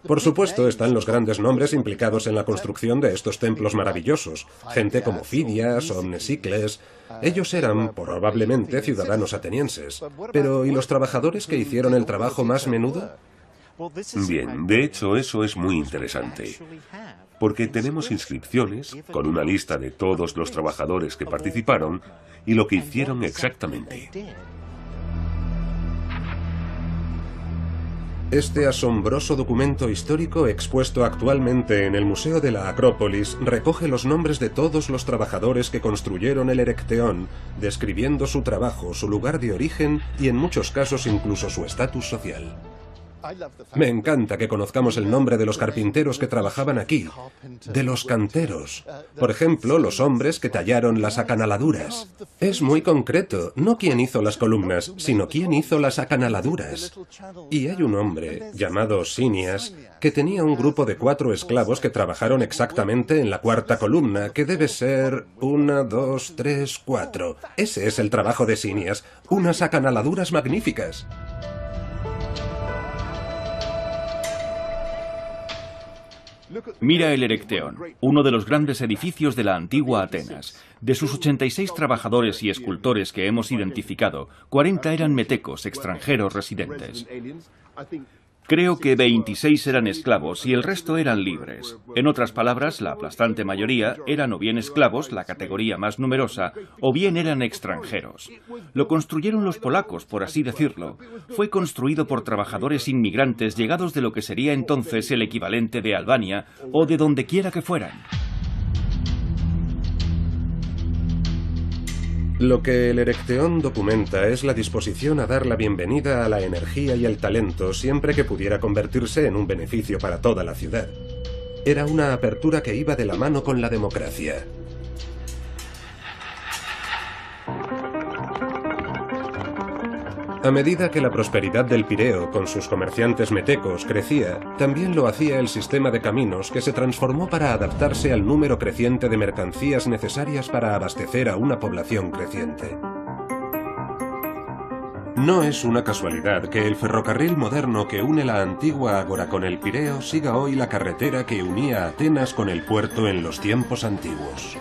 Por supuesto, están los grandes nombres implicados en la construcción de estos templos maravillosos. Gente como Fidias o Mnesicles. Ellos eran, probablemente, ciudadanos atenienses. Pero, ¿y los trabajadores que hicieron el trabajo más menudo? Bien, de hecho, eso es muy interesante. Porque tenemos inscripciones con una lista de todos los trabajadores que participaron y lo que hicieron exactamente. Este asombroso documento histórico expuesto actualmente en el Museo de la Acrópolis recoge los nombres de todos los trabajadores que construyeron el Erecteón, describiendo su trabajo, su lugar de origen y en muchos casos incluso su estatus social. Me encanta que conozcamos el nombre de los carpinteros que trabajaban aquí, de los canteros. Por ejemplo, los hombres que tallaron las acanaladuras. Es muy concreto, no quién hizo las columnas, sino quién hizo las acanaladuras. Y hay un hombre, llamado Sinias, que tenía un grupo de 4 esclavos que trabajaron exactamente en la 4ª columna, que debe ser 1, 2, 3, 4. Ese es el trabajo de Sinias, unas acanaladuras magníficas. Mira el Erecteón, uno de los grandes edificios de la antigua Atenas. De sus 86 trabajadores y escultores que hemos identificado, 40 eran metecos, extranjeros residentes. Creo que 26 eran esclavos y el resto eran libres. En otras palabras, la aplastante mayoría eran o bien esclavos, la categoría más numerosa, o bien eran extranjeros. Lo construyeron los polacos, por así decirlo. Fue construido por trabajadores inmigrantes llegados de lo que sería entonces el equivalente de Albania o de donde quiera que fueran. Lo que el Erecteón documenta es la disposición a dar la bienvenida a la energía y el talento siempre que pudiera convertirse en un beneficio para toda la ciudad. Era una apertura que iba de la mano con la democracia. A medida que la prosperidad del Pireo con sus comerciantes metecos crecía, también lo hacía el sistema de caminos que se transformó para adaptarse al número creciente de mercancías necesarias para abastecer a una población creciente. No es una casualidad que el ferrocarril moderno que une la antigua ágora con el Pireo siga hoy la carretera que unía Atenas con el puerto en los tiempos antiguos.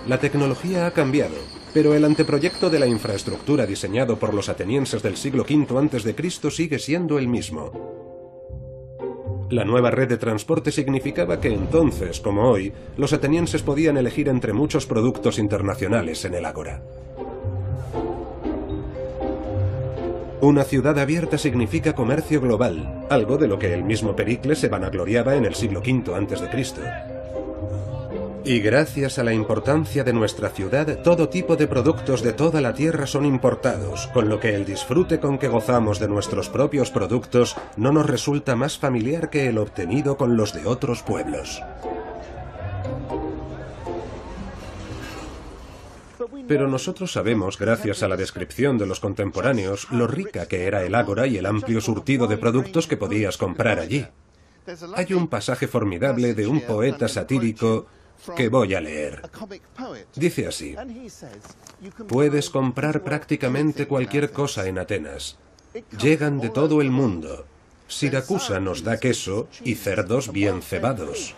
La tecnología ha cambiado, pero el anteproyecto de la infraestructura diseñado por los atenienses del siglo V a.C. sigue siendo el mismo. La nueva red de transporte significaba que entonces, como hoy, los atenienses podían elegir entre muchos productos internacionales en el ágora. Una ciudad abierta significa comercio global, algo de lo que el mismo Pericles se vanagloriaba en el siglo V a.C. Y gracias a la importancia de nuestra ciudad, todo tipo de productos de toda la tierra son importados, con lo que el disfrute con que gozamos de nuestros propios productos no nos resulta más familiar que el obtenido con los de otros pueblos. Pero nosotros sabemos, gracias a la descripción de los contemporáneos, lo rica que era el ágora y el amplio surtido de productos que podías comprar allí. Hay un pasaje formidable de un poeta satírico que voy a leer. Dice así: puedes comprar prácticamente cualquier cosa en Atenas. Llegan de todo el mundo. Siracusa nos da queso y cerdos bien cebados.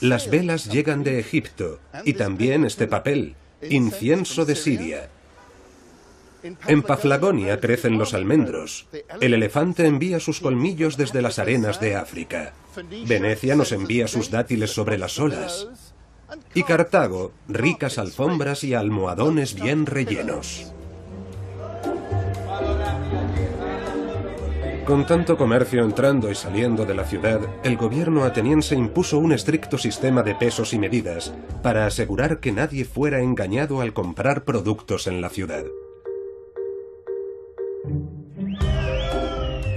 Las velas llegan de Egipto y también este papel, incienso de Siria. En Paflagonia crecen los almendros. El elefante envía sus colmillos desde las arenas de África. Venecia nos envía sus dátiles sobre las olas. Y Cartago, ricas alfombras y almohadones bien rellenos. Con tanto comercio entrando y saliendo de la ciudad, el gobierno ateniense impuso un estricto sistema de pesos y medidas para asegurar que nadie fuera engañado al comprar productos en la ciudad.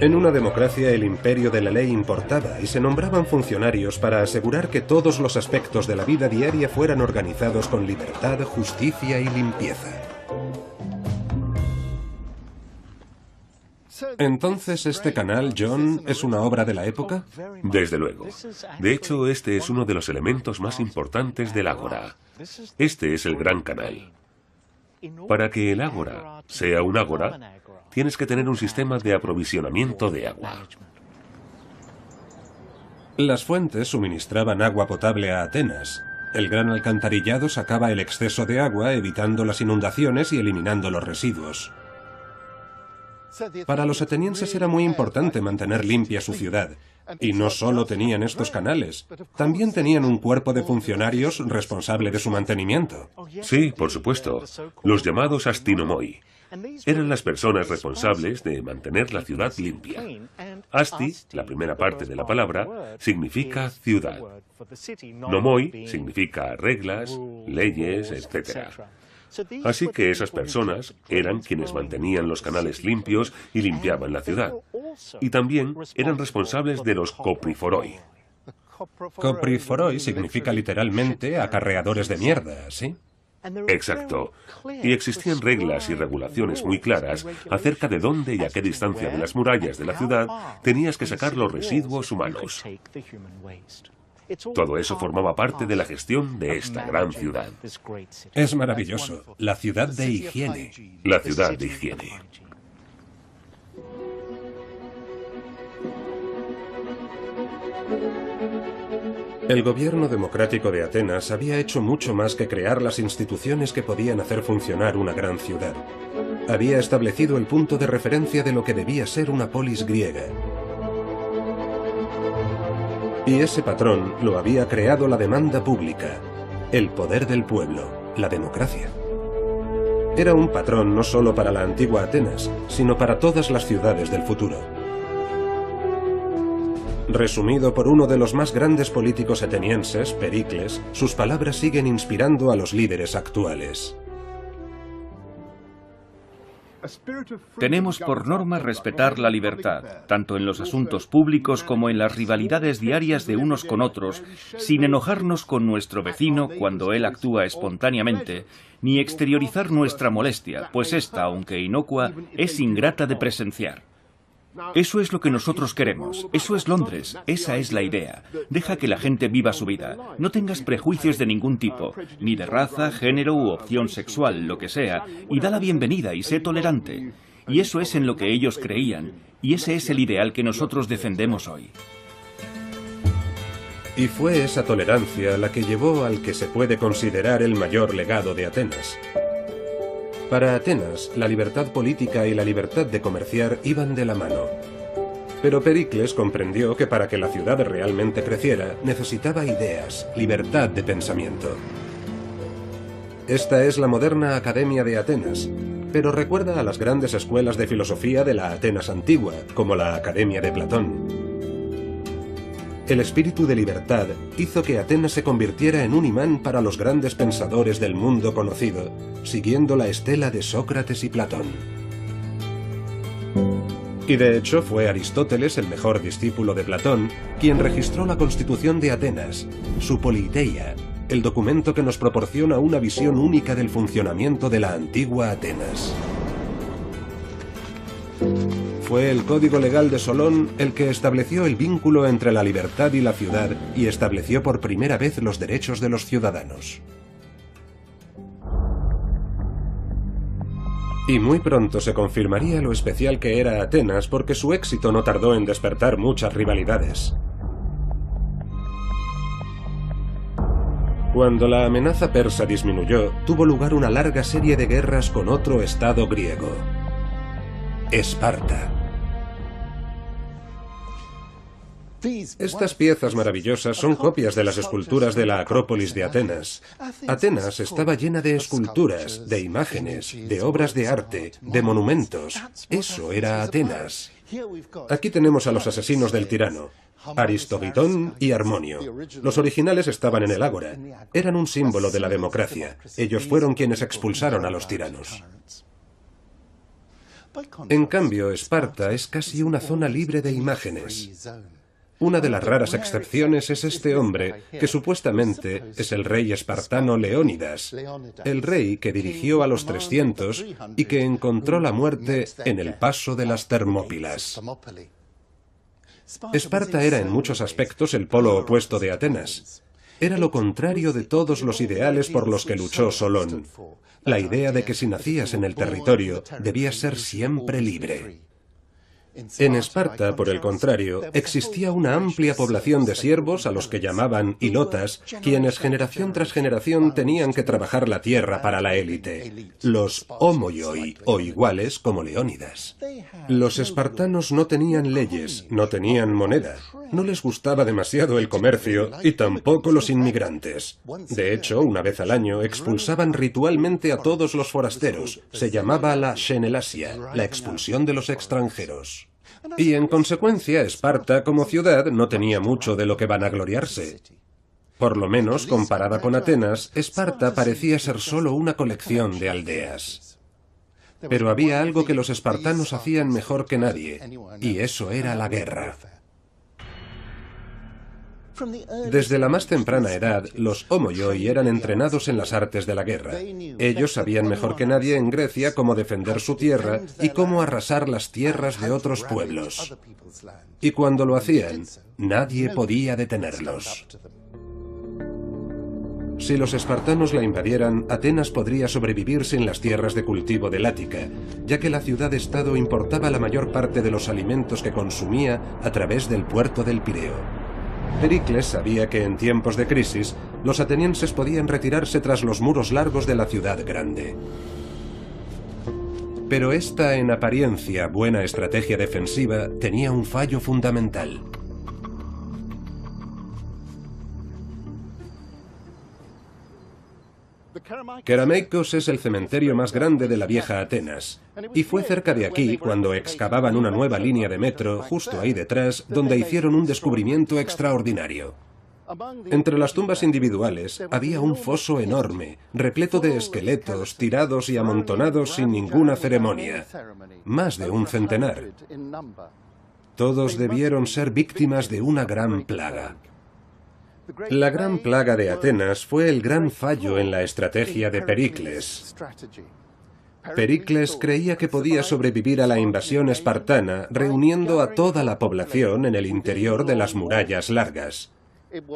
En una democracia el imperio de la ley importaba y se nombraban funcionarios para asegurar que todos los aspectos de la vida diaria fueran organizados con libertad, justicia y limpieza. Entonces, ¿este canal, John, es una obra de la época? Desde luego. De hecho, este es uno de los elementos más importantes del ágora. Este es el gran canal. Para que el ágora sea un ágora, tienes que tener un sistema de aprovisionamiento de agua. Las fuentes suministraban agua potable a Atenas. El gran alcantarillado sacaba el exceso de agua, evitando las inundaciones y eliminando los residuos. Para los atenienses era muy importante mantener limpia su ciudad. Y no solo tenían estos canales, también tenían un cuerpo de funcionarios responsable de su mantenimiento. Sí, por supuesto. Los llamados astinomoi. Eran las personas responsables de mantener la ciudad limpia. Asti, la primera parte de la palabra, significa ciudad. Nomoi significa reglas, leyes, etc. Así que esas personas eran quienes mantenían los canales limpios y limpiaban la ciudad. Y también eran responsables de los kopriforoi. Kopriforoi significa literalmente acarreadores de mierda, ¿sí? Exacto. Y existían reglas y regulaciones muy claras acerca de dónde y a qué distancia de las murallas de la ciudad tenías que sacar los residuos humanos. Todo eso formaba parte de la gestión de esta gran ciudad. Es maravilloso. La ciudad de higiene. La ciudad de higiene. El gobierno democrático de Atenas había hecho mucho más que crear las instituciones que podían hacer funcionar una gran ciudad. Había establecido el punto de referencia de lo que debía ser una polis griega. Y ese patrón lo había creado la demanda pública, el poder del pueblo, la democracia. Era un patrón no solo para la antigua Atenas, sino para todas las ciudades del futuro. Resumido por uno de los más grandes políticos atenienses, Pericles, sus palabras siguen inspirando a los líderes actuales. Tenemos por norma respetar la libertad, tanto en los asuntos públicos como en las rivalidades diarias de unos con otros, sin enojarnos con nuestro vecino cuando él actúa espontáneamente, ni exteriorizar nuestra molestia, pues esta, aunque inocua, es ingrata de presenciar. Eso es lo que nosotros queremos. Eso es Londres. Esa es la idea. Deja que la gente viva su vida. No tengas prejuicios de ningún tipo, ni de raza, género u opción sexual, lo que sea, y da la bienvenida y sé tolerante. Y eso es en lo que ellos creían, y ese es el ideal que nosotros defendemos hoy. Y fue esa tolerancia la que llevó al que se puede considerar el mayor legado de Atenas. Para Atenas, la libertad política y la libertad de comerciar iban de la mano. Pero Pericles comprendió que para que la ciudad realmente creciera, necesitaba ideas, libertad de pensamiento. Esta es la moderna Academia de Atenas, pero recuerda a las grandes escuelas de filosofía de la Atenas antigua, como la Academia de Platón. El espíritu de libertad hizo que Atenas se convirtiera en un imán para los grandes pensadores del mundo conocido, siguiendo la estela de Sócrates y Platón. Y de hecho fue Aristóteles, el mejor discípulo de Platón, quien registró la Constitución de Atenas, su Politeia, el documento que nos proporciona una visión única del funcionamiento de la antigua Atenas. Fue el Código Legal de Solón el que estableció el vínculo entre la libertad y la ciudad y estableció por primera vez los derechos de los ciudadanos. Y muy pronto se confirmaría lo especial que era Atenas porque su éxito no tardó en despertar muchas rivalidades. Cuando la amenaza persa disminuyó, tuvo lugar una larga serie de guerras con otro estado griego, Esparta. Estas piezas maravillosas son copias de las esculturas de la Acrópolis de Atenas. Atenas estaba llena de esculturas, de imágenes, de obras de arte, de monumentos. Eso era Atenas. Aquí tenemos a los asesinos del tirano, Aristogitón y Harmonio. Los originales estaban en el Ágora. Eran un símbolo de la democracia. Ellos fueron quienes expulsaron a los tiranos. En cambio, Esparta es casi una zona libre de imágenes. Una de las raras excepciones es este hombre, que supuestamente es el rey espartano Leónidas, el rey que dirigió a los 300 y que encontró la muerte en el paso de las Termópilas. Esparta era en muchos aspectos el polo opuesto de Atenas. Era lo contrario de todos los ideales por los que luchó Solón. La idea de que si nacías en el territorio, debías ser siempre libre. En Esparta, por el contrario, existía una amplia población de siervos a los que llamaban hilotas, quienes generación tras generación tenían que trabajar la tierra para la élite, los homoioi, o iguales como Leónidas. Los espartanos no tenían leyes, no tenían moneda, no les gustaba demasiado el comercio y tampoco los inmigrantes. De hecho, una vez al año expulsaban ritualmente a todos los forasteros. Se llamaba la xenelasia, la expulsión de los extranjeros. Y en consecuencia, Esparta como ciudad no tenía mucho de lo que vanagloriarse. Por lo menos, comparada con Atenas, Esparta parecía ser solo una colección de aldeas. Pero había algo que los espartanos hacían mejor que nadie, y eso era la guerra. Desde la más temprana edad, los homoioi eran entrenados en las artes de la guerra. Ellos sabían mejor que nadie en Grecia cómo defender su tierra y cómo arrasar las tierras de otros pueblos. Y cuando lo hacían, nadie podía detenerlos. Si los espartanos la invadieran, Atenas podría sobrevivir sin las tierras de cultivo del Ática, ya que la ciudad-estado importaba la mayor parte de los alimentos que consumía a través del puerto del Pireo. Pericles sabía que en tiempos de crisis, los atenienses podían retirarse tras los muros largos de la ciudad grande. Pero esta, en apariencia, buena estrategia defensiva tenía un fallo fundamental. Kerameikos es el cementerio más grande de la vieja Atenas, y fue cerca de aquí cuando excavaban una nueva línea de metro, justo ahí detrás, donde hicieron un descubrimiento extraordinario. Entre las tumbas individuales había un foso enorme, repleto de esqueletos tirados y amontonados sin ninguna ceremonia, más de un centenar. Todos debieron ser víctimas de una gran plaga. La gran plaga de Atenas fue el gran fallo en la estrategia de Pericles. Pericles creía que podía sobrevivir a la invasión espartana reuniendo a toda la población en el interior de las murallas largas.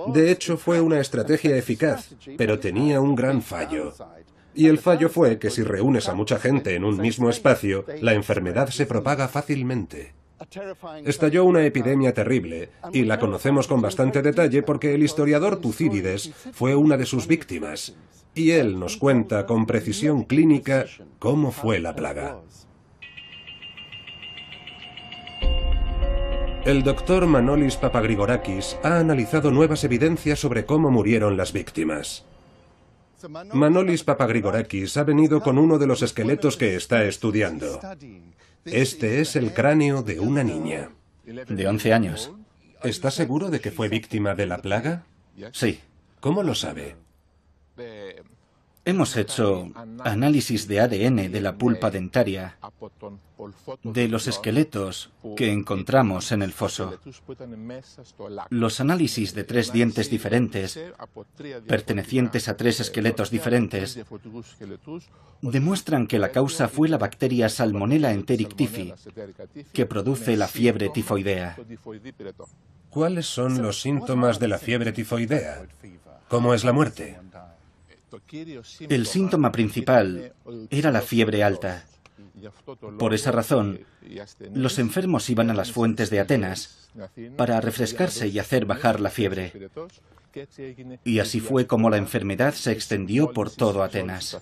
De hecho, fue una estrategia eficaz, pero tenía un gran fallo. Y el fallo fue que si reúnes a mucha gente en un mismo espacio, la enfermedad se propaga fácilmente. Estalló una epidemia terrible, y la conocemos con bastante detalle porque el historiador Tucídides fue una de sus víctimas, y él nos cuenta con precisión clínica cómo fue la plaga. El doctor Manolis Papagrigorakis ha analizado nuevas evidencias sobre cómo murieron las víctimas. Manolis Papagrigorakis ha venido con uno de los esqueletos que está estudiando. Este es el cráneo de una niña. De 11 años. ¿Está seguro de que fue víctima de la plaga? Sí. ¿Cómo lo sabe? Hemos hecho análisis de ADN de la pulpa dentaria, de los esqueletos que encontramos en el foso. Los análisis de 3 dientes diferentes, pertenecientes a 3 esqueletos diferentes, demuestran que la causa fue la bacteria Salmonella enteric typhi, que produce la fiebre tifoidea. ¿Cuáles son los síntomas de la fiebre tifoidea? ¿Cómo es la muerte? El síntoma principal era la fiebre alta. Por esa razón, los enfermos iban a las fuentes de Atenas para refrescarse y hacer bajar la fiebre. Y así fue como la enfermedad se extendió por todo Atenas.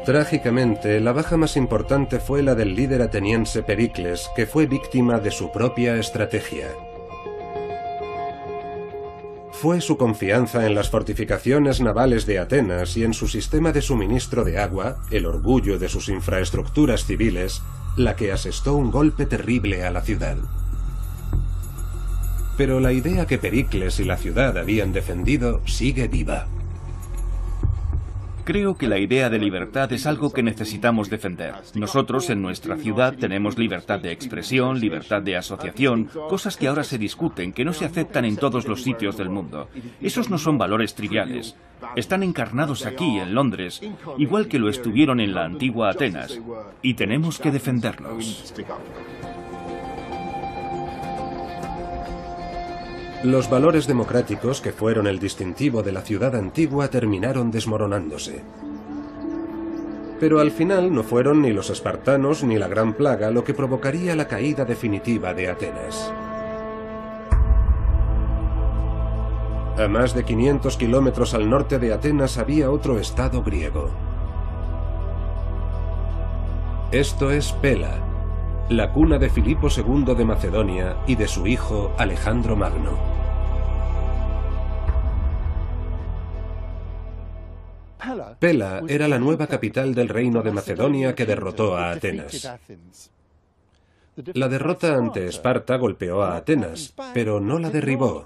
Trágicamente, la baja más importante fue la del líder ateniense Pericles, que fue víctima de su propia estrategia. Fue su confianza en las fortificaciones navales de Atenas y en su sistema de suministro de agua, el orgullo de sus infraestructuras civiles, la que asestó un golpe terrible a la ciudad. Pero la idea que Pericles y la ciudad habían defendido sigue viva. Creo que la idea de libertad es algo que necesitamos defender. Nosotros en nuestra ciudad tenemos libertad de expresión, libertad de asociación, cosas que ahora se discuten, que no se aceptan en todos los sitios del mundo. Esos no son valores triviales. Están encarnados aquí, en Londres, igual que lo estuvieron en la antigua Atenas, y tenemos que defenderlos. Los valores democráticos, que fueron el distintivo de la ciudad antigua, terminaron desmoronándose. Pero al final no fueron ni los espartanos ni la Gran Plaga lo que provocaría la caída definitiva de Atenas. A más de 500 kilómetros al norte de Atenas había otro estado griego. Esto es Pela, la cuna de Filipo II de Macedonia y de su hijo Alejandro Magno. Pela era la nueva capital del reino de Macedonia que derrotó a Atenas. La derrota ante Esparta golpeó a Atenas, pero no la derribó.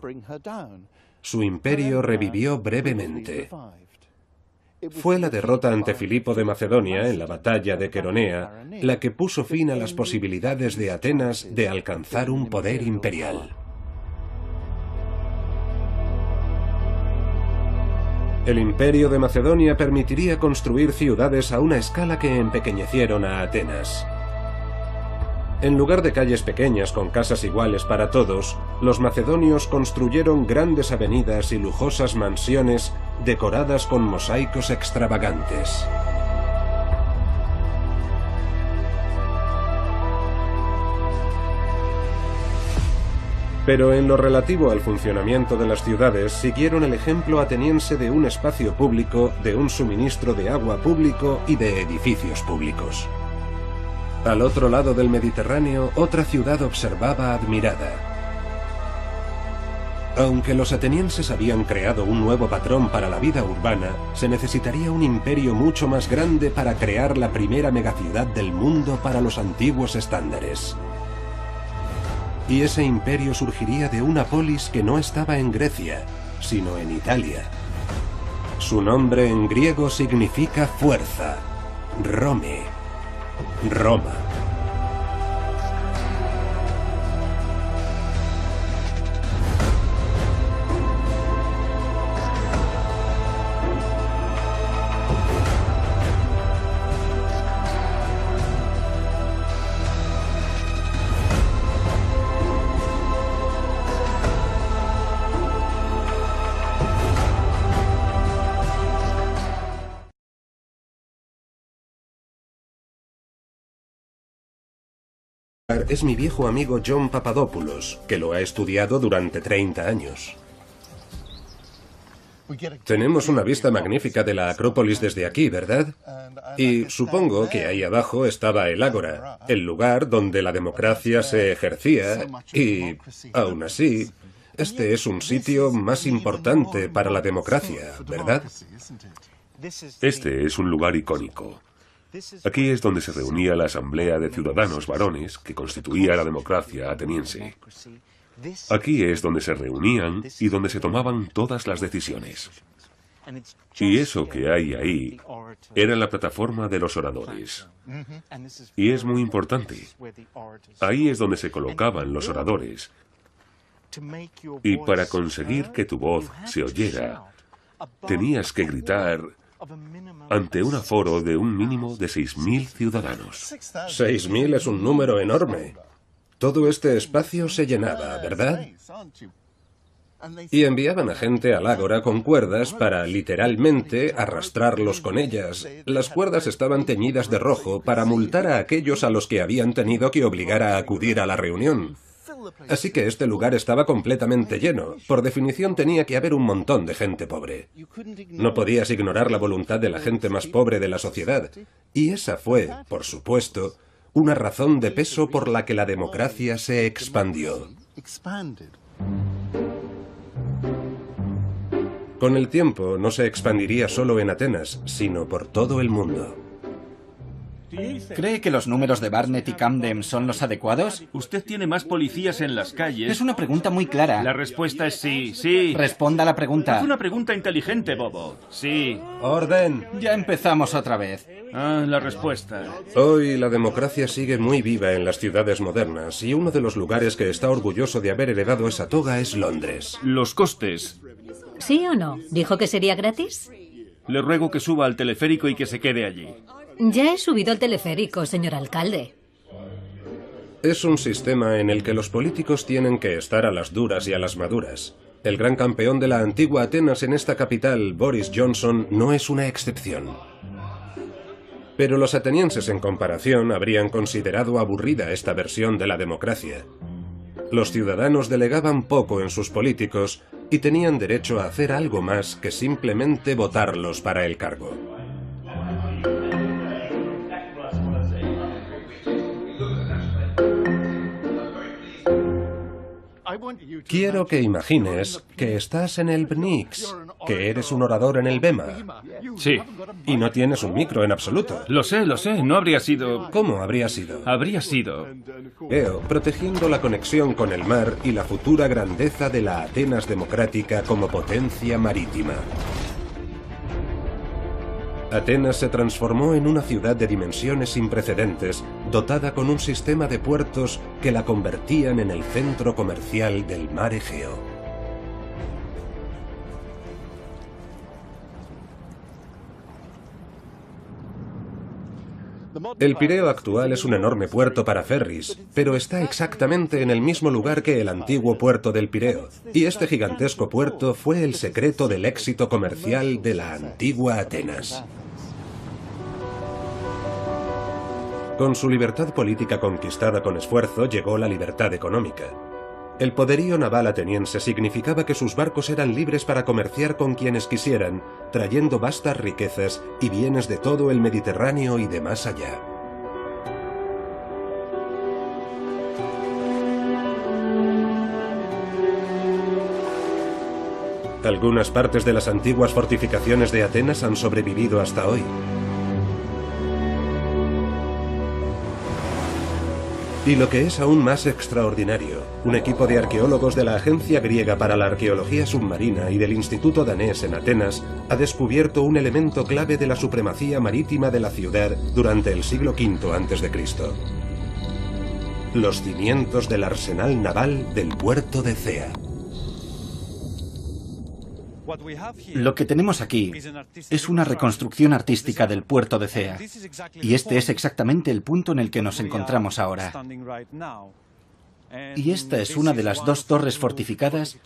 Su imperio revivió brevemente. Fue la derrota ante Filipo de Macedonia en la batalla de Queronea la que puso fin a las posibilidades de Atenas de alcanzar un poder imperial. El imperio de Macedonia permitiría construir ciudades a una escala que empequeñecieron a Atenas. En lugar de calles pequeñas con casas iguales para todos, los macedonios construyeron grandes avenidas y lujosas mansiones decoradas con mosaicos extravagantes. Pero en lo relativo al funcionamiento de las ciudades, siguieron el ejemplo ateniense de un espacio público, de un suministro de agua público y de edificios públicos. Al otro lado del Mediterráneo, otra ciudad observaba admirada. Aunque los atenienses habían creado un nuevo patrón para la vida urbana, se necesitaría un imperio mucho más grande para crear la primera megaciudad del mundo para los antiguos estándares. Y ese imperio surgiría de una polis que no estaba en Grecia, sino en Italia. Su nombre en griego significa fuerza, Rome, Roma. Es mi viejo amigo John Papadopoulos, que lo ha estudiado durante 30 años. Tenemos una vista magnífica de la Acrópolis desde aquí, ¿verdad? Y supongo que ahí abajo estaba el Ágora, el lugar donde la democracia se ejercía, y aún así, este es un sitio más importante para la democracia, ¿verdad? Este es un lugar icónico. Aquí es donde se reunía la Asamblea de Ciudadanos Varones que constituía la democracia ateniense. Aquí es donde se reunían y donde se tomaban todas las decisiones. Y eso que hay ahí era la plataforma de los oradores. Y es muy importante. Ahí es donde se colocaban los oradores. Y para conseguir que tu voz se oyera, tenías que gritar ante un aforo de un mínimo de 6.000 ciudadanos. 6.000 es un número enorme. Todo este espacio se llenaba, ¿verdad? Y enviaban a gente al ágora con cuerdas para, literalmente, arrastrarlos con ellas. Las cuerdas estaban teñidas de rojo para multar a aquellos a los que habían tenido que obligar a acudir a la reunión. Así que este lugar estaba completamente lleno. Por definición tenía que haber un montón de gente pobre. No podías ignorar la voluntad de la gente más pobre de la sociedad. Y esa fue, por supuesto, una razón de peso por la que la democracia se expandió. Con el tiempo no se expandiría solo en Atenas, sino por todo el mundo. ¿Cree que los números de Barnett y Camden son los adecuados? Usted tiene más policías en las calles. Es una pregunta muy clara. La respuesta es sí, sí. Responda la pregunta. Haz una pregunta inteligente, bobo. Sí. ¡Orden! Ya empezamos otra vez. La respuesta. Hoy la democracia sigue muy viva en las ciudades modernas y uno de los lugares que está orgulloso de haber heredado esa toga es Londres. Los costes. ¿Sí o no? ¿Dijo que sería gratis? Le ruego que suba al teleférico y que se quede allí. Ya he subido al teleférico, señor alcalde. Es un sistema en el que los políticos tienen que estar a las duras y a las maduras. El gran campeón de la antigua Atenas en esta capital, Boris Johnson, no es una excepción. Pero los atenienses, en comparación, habrían considerado aburrida esta versión de la democracia. Los ciudadanos delegaban poco en sus políticos y tenían derecho a hacer algo más que simplemente votarlos para el cargo. Quiero que imagines que estás en el BNIX, que eres un orador en el BEMA. Sí. Y no tienes un micro en absoluto. Lo sé, no habría sido... ¿Cómo habría sido? Habría sido... protegiendo la conexión con el mar y la futura grandeza de la Atenas democrática como potencia marítima. Atenas se transformó en una ciudad de dimensiones sin precedentes, dotada con un sistema de puertos que la convertían en el centro comercial del mar Egeo. El Pireo actual es un enorme puerto para ferries, pero está exactamente en el mismo lugar que el antiguo puerto del Pireo, y este gigantesco puerto fue el secreto del éxito comercial de la antigua Atenas. Con su libertad política conquistada con esfuerzo, llegó la libertad económica. El poderío naval ateniense significaba que sus barcos eran libres para comerciar con quienes quisieran, trayendo vastas riquezas y bienes de todo el Mediterráneo y de más allá. Algunas partes de las antiguas fortificaciones de Atenas han sobrevivido hasta hoy. Y lo que es aún más extraordinario, un equipo de arqueólogos de la Agencia Griega para la Arqueología Submarina y del Instituto Danés en Atenas ha descubierto un elemento clave de la supremacía marítima de la ciudad durante el siglo V a.C. Los cimientos del arsenal naval del puerto de Cea. Lo que tenemos aquí es una reconstrucción artística del puerto de Cea, y este es exactamente el punto en el que nos encontramos ahora. Y esta es una de las dos torres fortificadas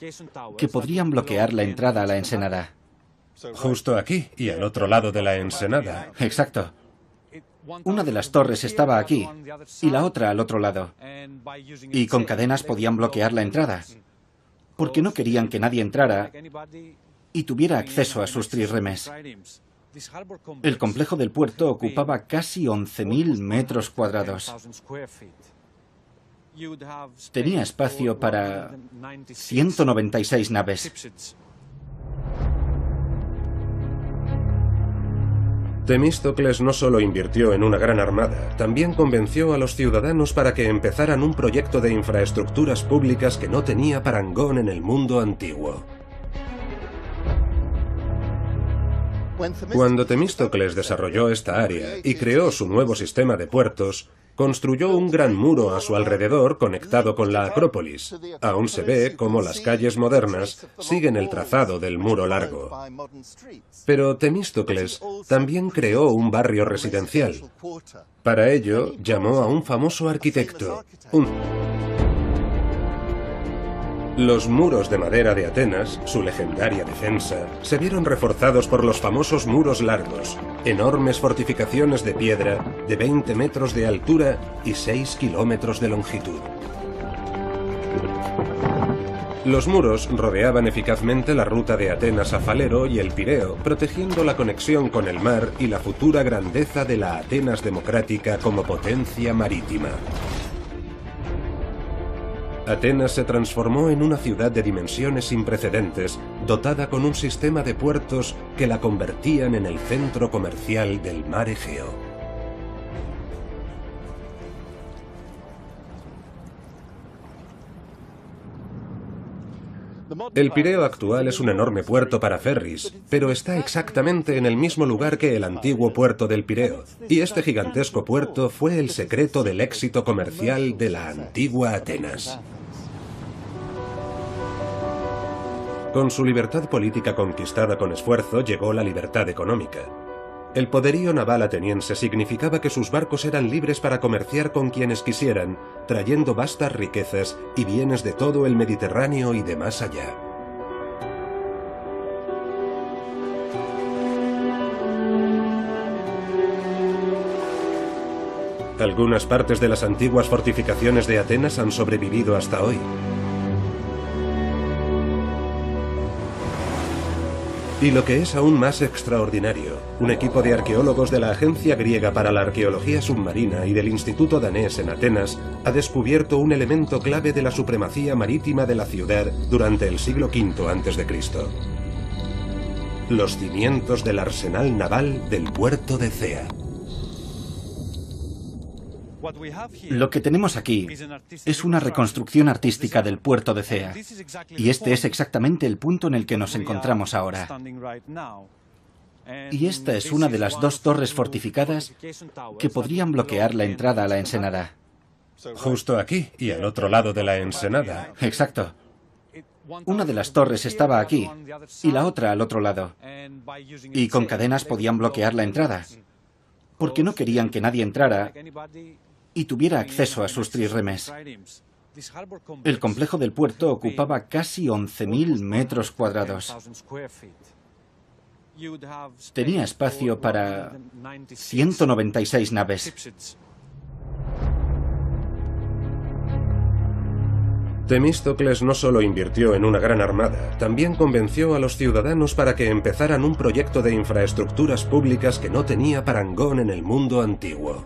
que podrían bloquear la entrada a la ensenada. Justo aquí y al otro lado de la ensenada. Exacto. Una de las torres estaba aquí y la otra al otro lado. Y con cadenas podían bloquear la entrada, porque no querían que nadie entrara y tuviera acceso a sus trirremes. El complejo del puerto ocupaba casi 11.000 metros cuadrados. Tenía espacio para 196 naves. Temístocles no solo invirtió en una gran armada, también convenció a los ciudadanos para que empezaran un proyecto de infraestructuras públicas que no tenía parangón en el mundo antiguo. Cuando Temístocles desarrolló esta área y creó su nuevo sistema de puertos, construyó un gran muro a su alrededor conectado con la Acrópolis. Aún se ve cómo las calles modernas siguen el trazado del muro largo. Pero Temístocles también creó un barrio residencial. Para ello, llamó a un famoso arquitecto, Los muros de madera de Atenas, su legendaria defensa, se vieron reforzados por los famosos muros largos, enormes fortificaciones de piedra de 20 metros de altura y 6 kilómetros de longitud. Los muros rodeaban eficazmente la ruta de Atenas a Falero y el Pireo, protegiendo la conexión con el mar y la futura grandeza de la Atenas democrática como potencia marítima. Atenas se transformó en una ciudad de dimensiones sin precedentes, dotada con un sistema de puertos que la convertían en el centro comercial del mar Egeo. El Pireo actual es un enorme puerto para ferries, pero está exactamente en el mismo lugar que el antiguo puerto del Pireo, y este gigantesco puerto fue el secreto del éxito comercial de la antigua Atenas. Con su libertad política conquistada con esfuerzo llegó la libertad económica. El poderío naval ateniense significaba que sus barcos eran libres para comerciar con quienes quisieran, trayendo vastas riquezas y bienes de todo el Mediterráneo y de más allá. Algunas partes de las antiguas fortificaciones de Atenas han sobrevivido hasta hoy. Y lo que es aún más extraordinario, un equipo de arqueólogos de la Agencia Griega para la Arqueología Submarina y del Instituto Danés en Atenas ha descubierto un elemento clave de la supremacía marítima de la ciudad durante el siglo V a.C. Los cimientos del arsenal naval del puerto de Cea. Lo que tenemos aquí es una reconstrucción artística del puerto de Cea, y este es exactamente el punto en el que nos encontramos ahora. Y esta es una de las dos torres fortificadas que podrían bloquear la entrada a la ensenada. Justo aquí y al otro lado de la ensenada. Exacto. Una de las torres estaba aquí y la otra al otro lado. Y con cadenas podían bloquear la entrada, porque no querían que nadie entrara y tuviera acceso a sus trirremes. El complejo del puerto ocupaba casi 11.000 metros cuadrados. Tenía espacio para 196 naves. Temístocles no solo invirtió en una gran armada, también convenció a los ciudadanos para que empezaran un proyecto de infraestructuras públicas que no tenía parangón en el mundo antiguo.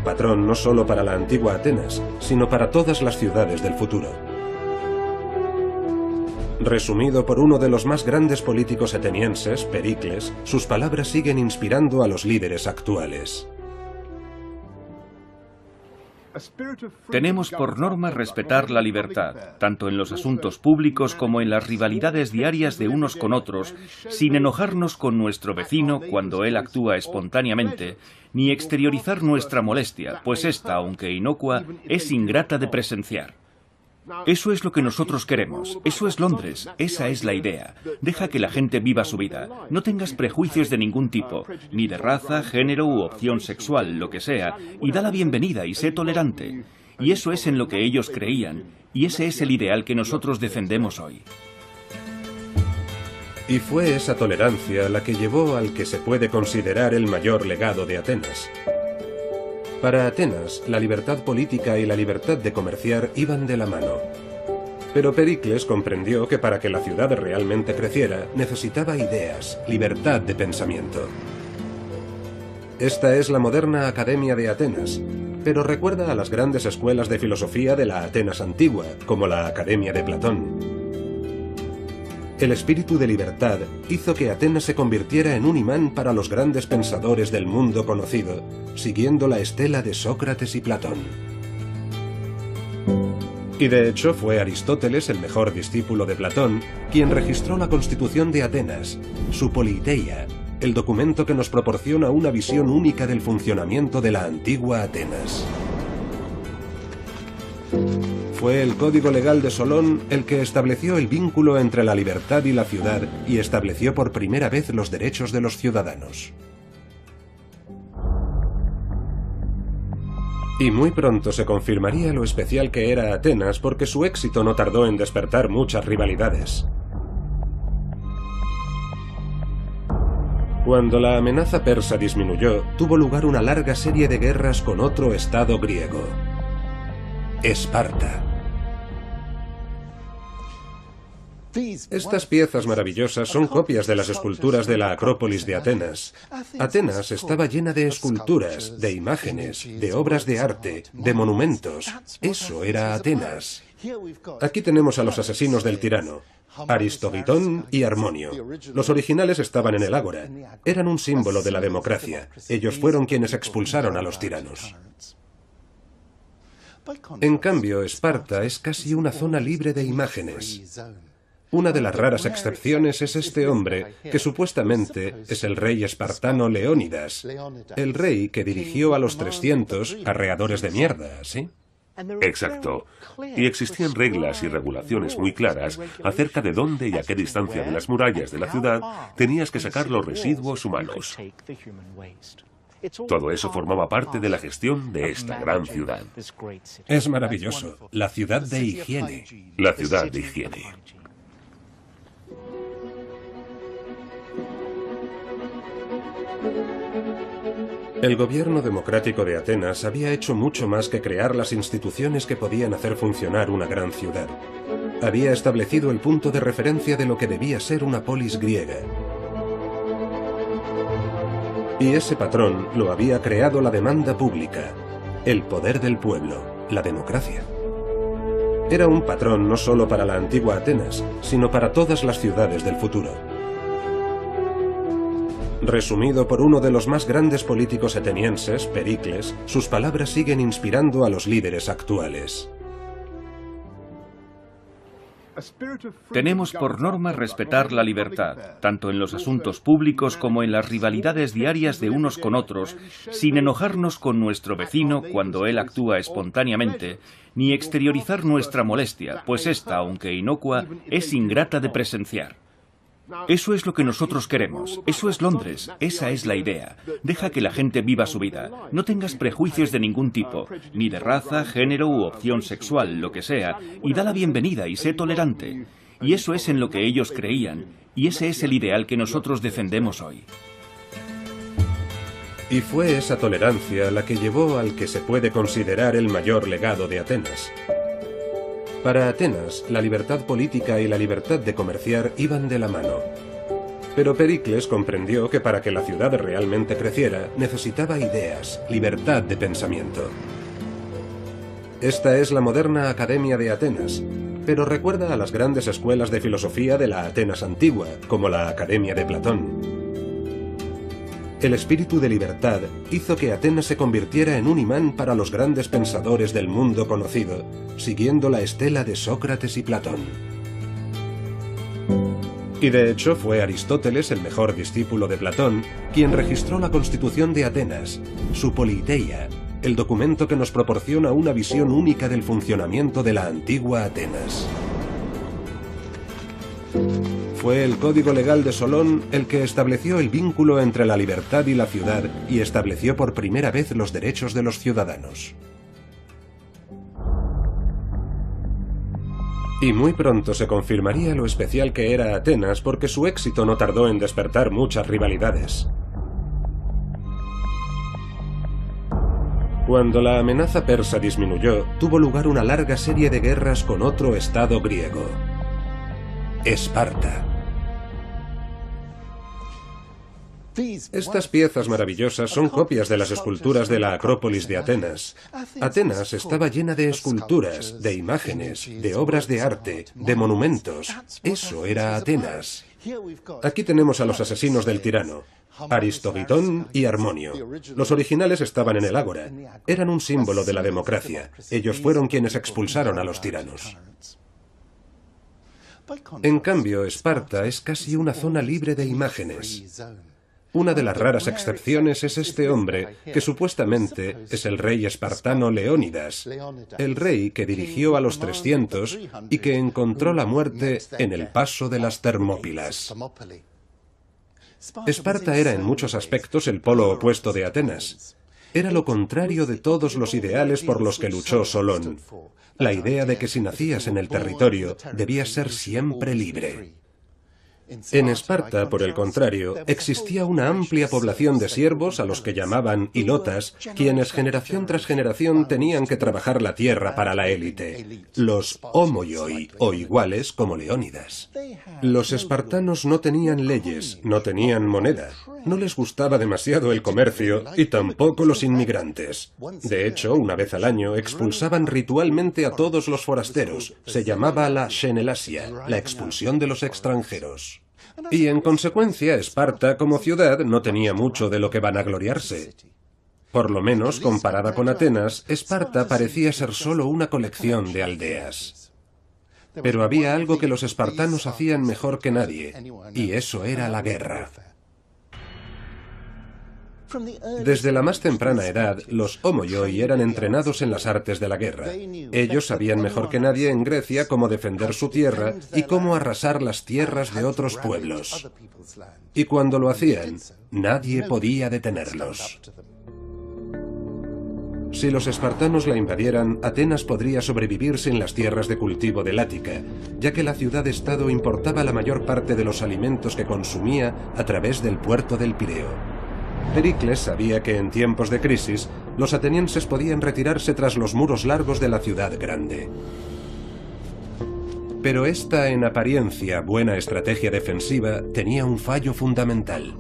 Patrón no solo para la antigua Atenas, sino para todas las ciudades del futuro. Resumido por uno de los más grandes políticos atenienses, Pericles, sus palabras siguen inspirando a los líderes actuales. Tenemos por norma respetar la libertad, tanto en los asuntos públicos como en las rivalidades diarias de unos con otros, sin enojarnos con nuestro vecino cuando él actúa espontáneamente, ni exteriorizar nuestra molestia, pues esta, aunque inocua, es ingrata de presenciar. Eso es lo que nosotros queremos, eso es Londres, esa es la idea. Deja que la gente viva su vida, no tengas prejuicios de ningún tipo, ni de raza, género u opción sexual, lo que sea, y da la bienvenida y sé tolerante. Y eso es en lo que ellos creían, y ese es el ideal que nosotros defendemos hoy. Y fue esa tolerancia la que llevó al que se puede considerar el mayor legado de Atenas. Para Atenas, la libertad política y la libertad de comerciar iban de la mano. Pero Pericles comprendió que para que la ciudad realmente creciera, necesitaba ideas, libertad de pensamiento. Esta es la moderna Academia de Atenas, pero recuerda a las grandes escuelas de filosofía de la Atenas antigua, como la Academia de Platón. El espíritu de libertad hizo que Atenas se convirtiera en un imán para los grandes pensadores del mundo conocido, siguiendo la estela de Sócrates y Platón. Y de hecho fue Aristóteles, el mejor discípulo de Platón, quien registró la Constitución de Atenas, su Politeia, el documento que nos proporciona una visión única del funcionamiento de la antigua Atenas. Fue el Código Legal de Solón el que estableció el vínculo entre la libertad y la ciudad y estableció por primera vez los derechos de los ciudadanos. Y muy pronto se confirmaría lo especial que era Atenas porque su éxito no tardó en despertar muchas rivalidades. Cuando la amenaza persa disminuyó, tuvo lugar una larga serie de guerras con otro estado griego. Esparta. Estas piezas maravillosas son copias de las esculturas de la Acrópolis de Atenas. Atenas estaba llena de esculturas, de imágenes, de obras de arte, de monumentos. Eso era Atenas. Aquí tenemos a los asesinos del tirano, Aristogitón y Harmonio. Los originales estaban en el Ágora. Eran un símbolo de la democracia. Ellos fueron quienes expulsaron a los tiranos. En cambio, Esparta es casi una zona libre de imágenes. Una de las raras excepciones es este hombre, que supuestamente es el rey espartano Leónidas, el rey que dirigió a los 300 carreadores de mierda, ¿sí? Exacto. Y existían reglas y regulaciones muy claras acerca de dónde y a qué distancia de las murallas de la ciudad tenías que sacar los residuos humanos. Todo eso formaba parte de la gestión de esta gran ciudad. Es maravilloso. La ciudad de higiene. La ciudad de higiene. El gobierno democrático de Atenas había hecho mucho más que crear las instituciones que podían hacer funcionar una gran ciudad. Había establecido el punto de referencia de lo que debía ser una polis griega. Y ese patrón lo había creado la demanda pública, el poder del pueblo, la democracia. Era un patrón no solo para la antigua Atenas, sino para todas las ciudades del futuro. Resumido por uno de los más grandes políticos atenienses, Pericles, sus palabras siguen inspirando a los líderes actuales. Tenemos por norma respetar la libertad, tanto en los asuntos públicos como en las rivalidades diarias de unos con otros, sin enojarnos con nuestro vecino cuando él actúa espontáneamente, ni exteriorizar nuestra molestia, pues esta, aunque inocua, es ingrata de presenciar. Eso es lo que nosotros queremos. Eso es Londres. Esa es la idea. Deja que la gente viva su vida. No tengas prejuicios de ningún tipo, ni de raza, género u opción sexual, lo que sea, y da la bienvenida y sé tolerante. Y eso es en lo que ellos creían, y ese es el ideal que nosotros defendemos hoy. Y fue esa tolerancia la que llevó al que se puede considerar el mayor legado de Atenas. Para Atenas, la libertad política y la libertad de comerciar iban de la mano. Pero Pericles comprendió que para que la ciudad realmente creciera, necesitaba ideas, libertad de pensamiento. Esta es la moderna Academia de Atenas, pero recuerda a las grandes escuelas de filosofía de la Atenas antigua, como la Academia de Platón. El espíritu de libertad hizo que Atenas se convirtiera en un imán para los grandes pensadores del mundo conocido, siguiendo la estela de Sócrates y Platón. Y de hecho fue Aristóteles, el mejor discípulo de Platón, quien registró la Constitución de Atenas, su Politeia, el documento que nos proporciona una visión única del funcionamiento de la antigua Atenas. Fue el Código Legal de Solón el que estableció el vínculo entre la libertad y la ciudad y estableció por primera vez los derechos de los ciudadanos. Y muy pronto se confirmaría lo especial que era Atenas porque su éxito no tardó en despertar muchas rivalidades. Cuando la amenaza persa disminuyó, tuvo lugar una larga serie de guerras con otro estado griego, Esparta. Estas piezas maravillosas son copias de las esculturas de la Acrópolis de Atenas. Atenas estaba llena de esculturas, de imágenes, de obras de arte, de monumentos. Eso era Atenas. Aquí tenemos a los asesinos del tirano, Aristogitón y Harmonio. Los originales estaban en el Ágora. Eran un símbolo de la democracia. Ellos fueron quienes expulsaron a los tiranos. En cambio, Esparta es casi una zona libre de imágenes. Una de las raras excepciones es este hombre, que supuestamente es el rey espartano Leónidas, el rey que dirigió a los 300 y que encontró la muerte en el paso de las Termópilas. Esparta era en muchos aspectos el polo opuesto de Atenas. Era lo contrario de todos los ideales por los que luchó Solón. La idea de que si nacías en el territorio, debías ser siempre libre. En Esparta, por el contrario, existía una amplia población de siervos a los que llamaban hilotas, quienes generación tras generación tenían que trabajar la tierra para la élite, los homoioi, o iguales como Leónidas. Los espartanos no tenían leyes, no tenían moneda, no les gustaba demasiado el comercio y tampoco los inmigrantes. De hecho, una vez al año expulsaban ritualmente a todos los forasteros. Se llamaba la xenelasia, la expulsión de los extranjeros. Y en consecuencia, Esparta como ciudad no tenía mucho de lo que vanagloriarse. Por lo menos, comparada con Atenas, Esparta parecía ser solo una colección de aldeas. Pero había algo que los espartanos hacían mejor que nadie, y eso era la guerra. Desde la más temprana edad, los homoioi eran entrenados en las artes de la guerra. Ellos sabían mejor que nadie en Grecia cómo defender su tierra y cómo arrasar las tierras de otros pueblos. Y cuando lo hacían, nadie podía detenerlos. Si los espartanos la invadieran, Atenas podría sobrevivir sin las tierras de cultivo del Ática, ya que la ciudad-estado importaba la mayor parte de los alimentos que consumía a través del puerto del Pireo. Pericles sabía que en tiempos de crisis, los atenienses podían retirarse tras los muros largos de la ciudad grande. Pero esta, en apariencia, buena estrategia defensiva tenía un fallo fundamental.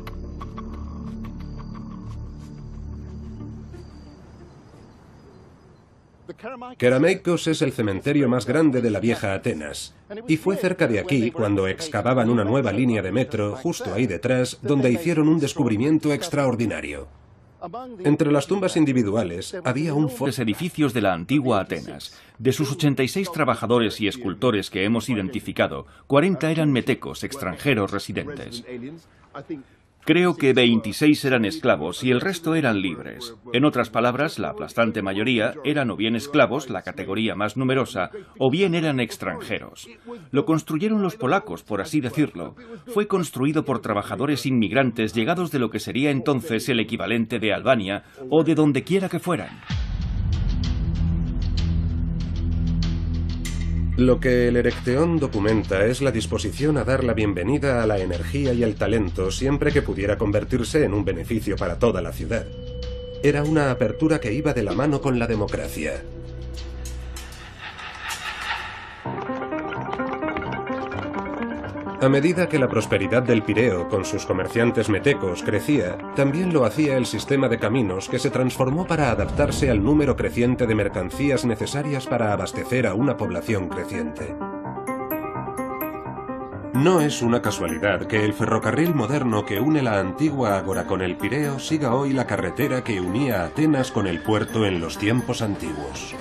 Kerameikos es el cementerio más grande de la vieja Atenas, y fue cerca de aquí cuando excavaban una nueva línea de metro, justo ahí detrás, donde hicieron un descubrimiento extraordinario. Entre las tumbas individuales había un los edificios de la antigua Atenas. De sus 86 trabajadores y escultores que hemos identificado, 40 eran metecos, extranjeros residentes. Creo que 26 eran esclavos y el resto eran libres. En otras palabras, la aplastante mayoría eran o bien esclavos, la categoría más numerosa, o bien eran extranjeros. Lo construyeron los polacos, por así decirlo. Fue construido por trabajadores inmigrantes llegados de lo que sería entonces el equivalente de Albania o de donde quiera que fueran. Lo que el Erecteón documenta es la disposición a dar la bienvenida a la energía y el talento siempre que pudiera convertirse en un beneficio para toda la ciudad. Era una apertura que iba de la mano con la democracia. A medida que la prosperidad del Pireo con sus comerciantes metecos crecía, también lo hacía el sistema de caminos que se transformó para adaptarse al número creciente de mercancías necesarias para abastecer a una población creciente. No es una casualidad que el ferrocarril moderno que une la antigua ágora con el Pireo siga hoy la carretera que unía Atenas con el puerto en los tiempos antiguos.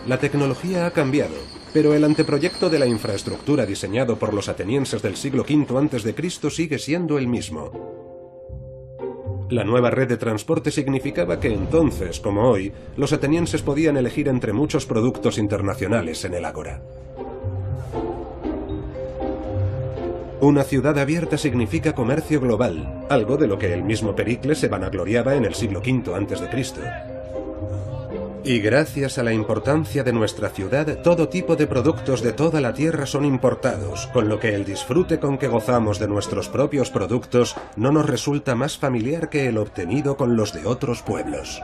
La tecnología ha cambiado, pero el anteproyecto de la infraestructura diseñado por los atenienses del siglo V a.C. sigue siendo el mismo. La nueva red de transporte significaba que entonces, como hoy, los atenienses podían elegir entre muchos productos internacionales en el ágora. Una ciudad abierta significa comercio global, algo de lo que el mismo Pericles se vanagloriaba en el siglo V a.C. Y gracias a la importancia de nuestra ciudad, todo tipo de productos de toda la tierra son importados, con lo que el disfrute con que gozamos de nuestros propios productos no nos resulta más familiar que el obtenido con los de otros pueblos.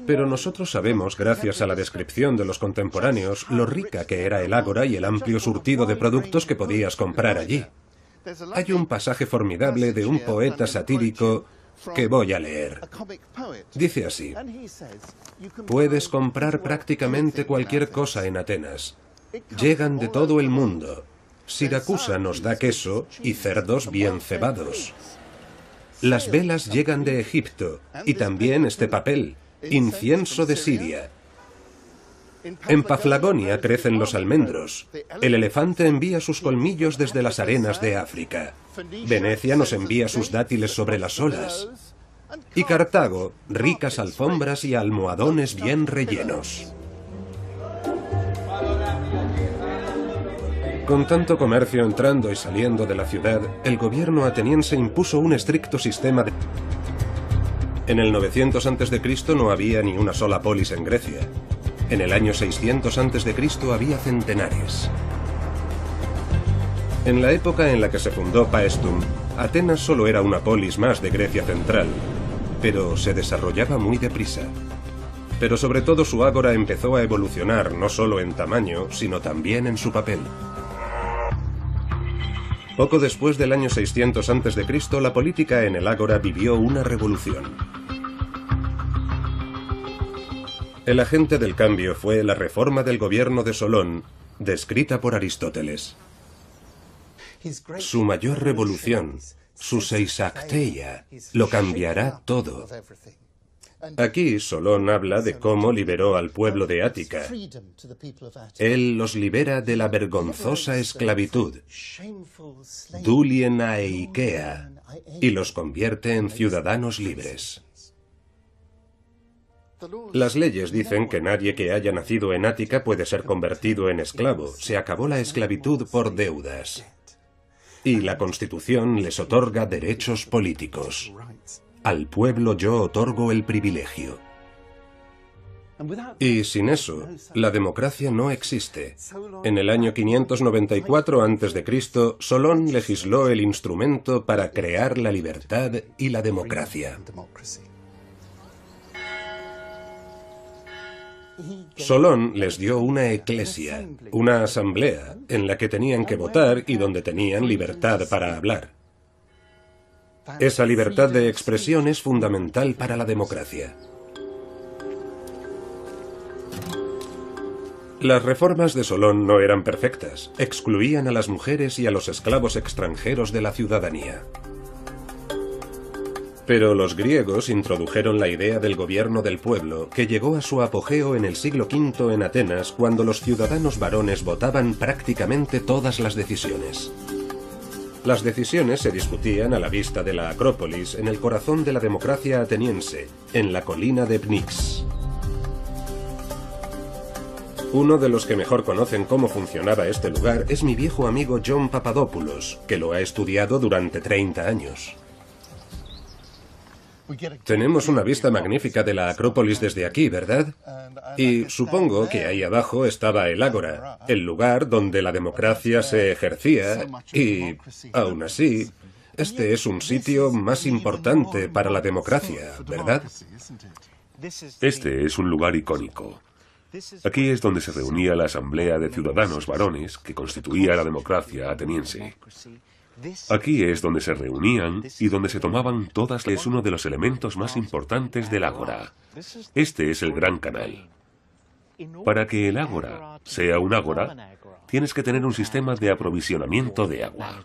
Pero nosotros sabemos, gracias a la descripción de los contemporáneos, lo rica que era el ágora y el amplio surtido de productos que podías comprar allí. Hay un pasaje formidable de un poeta satírico que voy a leer. Dice así: puedes comprar prácticamente cualquier cosa en Atenas. Llegan de todo el mundo. Siracusa nos da queso y cerdos bien cebados. Las velas llegan de Egipto y también este papel, incienso de Siria. En Paflagonia crecen los almendros. El elefante envía sus colmillos desde las arenas de África. Venecia nos envía sus dátiles sobre las olas. Y Cartago, ricas alfombras y almohadones bien rellenos. Con tanto comercio entrando y saliendo de la ciudad, el gobierno ateniense impuso un estricto sistema de... En el 900 a.C. no había ni una sola polis en Grecia. En el año 600 a.C. había centenares. En la época en la que se fundó Paestum, Atenas solo era una polis más de Grecia central, pero se desarrollaba muy deprisa. Pero sobre todo su ágora empezó a evolucionar no solo en tamaño, sino también en su papel. Poco después del año 600 a.C., la política en el ágora vivió una revolución. El agente del cambio fue la reforma del gobierno de Solón, descrita por Aristóteles. Su mayor revolución, su Seisacteia, lo cambiará todo. Aquí Solón habla de cómo liberó al pueblo de Ática. Él los libera de la vergonzosa esclavitud, dulien aeikea, y los convierte en ciudadanos libres. Las leyes dicen que nadie que haya nacido en Ática puede ser convertido en esclavo. Se acabó la esclavitud por deudas. Y la Constitución les otorga derechos políticos. Al pueblo yo otorgo el privilegio. Y sin eso, la democracia no existe. En el año 594 a.C., Solón legisló el instrumento para crear la libertad y la democracia. Solón les dio una eclesia, una asamblea, en la que tenían que votar y donde tenían libertad para hablar. Esa libertad de expresión es fundamental para la democracia. Las reformas de Solón no eran perfectas, excluían a las mujeres y a los esclavos extranjeros de la ciudadanía. Pero los griegos introdujeron la idea del gobierno del pueblo, que llegó a su apogeo en el siglo V en Atenas, cuando los ciudadanos varones votaban prácticamente todas las decisiones. Las decisiones se discutían a la vista de la Acrópolis, en el corazón de la democracia ateniense, en la colina de Pnyx. Uno de los que mejor conocen cómo funcionaba este lugar es mi viejo amigo John Papadopoulos, que lo ha estudiado durante 30 años. Tenemos una vista magnífica de la Acrópolis desde aquí, ¿verdad? Y supongo que ahí abajo estaba el Ágora, el lugar donde la democracia se ejercía, y aún así, este es un sitio más importante para la democracia, ¿verdad? Este es un lugar icónico. Aquí es donde se reunía la asamblea de ciudadanos varones que constituía la democracia ateniense. Aquí es donde se reunían y donde se tomaban todas. Es uno de los elementos más importantes del ágora. Este es el gran canal. Para que el ágora sea un ágora, tienes que tener un sistema de aprovisionamiento de agua.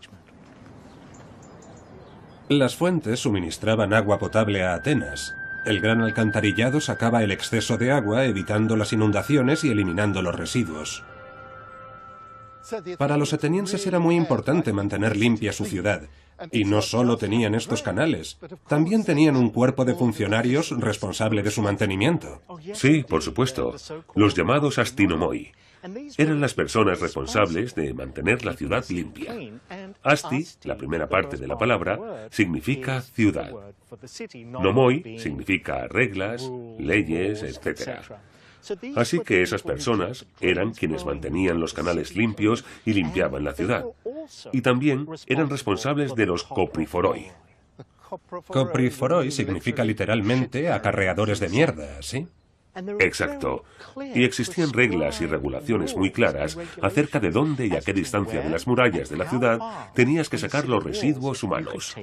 Las fuentes suministraban agua potable a Atenas. El gran alcantarillado sacaba el exceso de agua, evitando las inundaciones y eliminando los residuos. Para los atenienses era muy importante mantener limpia su ciudad. Y no solo tenían estos canales, también tenían un cuerpo de funcionarios responsable de su mantenimiento. Sí, por supuesto. Los llamados astinomoi. Eran las personas responsables de mantener la ciudad limpia. Asti, la primera parte de la palabra, significa ciudad. Nomoi significa reglas, leyes, etc. Así que esas personas eran quienes mantenían los canales limpios y limpiaban la ciudad. Y también eran responsables de los copriforoi. Copriforoi significa literalmente acarreadores de mierda, ¿sí? Exacto. Y existían reglas y regulaciones muy claras acerca de dónde y a qué distancia de las murallas de la ciudad tenías que sacar los residuos humanos.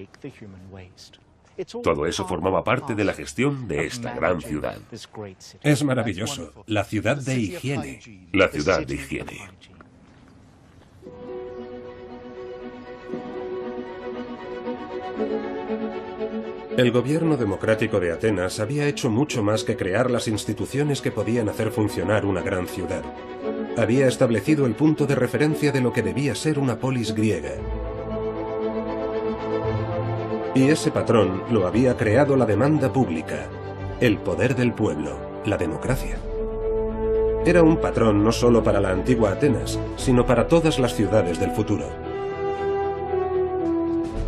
Todo eso formaba parte de la gestión de esta gran ciudad. Es maravilloso. La ciudad de higiene. La ciudad de higiene. El gobierno democrático de Atenas había hecho mucho más que crear las instituciones que podían hacer funcionar una gran ciudad. Había establecido el punto de referencia de lo que debía ser una polis griega. Y ese patrón lo había creado la demanda pública, el poder del pueblo, la democracia. Era un patrón no solo para la antigua Atenas, sino para todas las ciudades del futuro.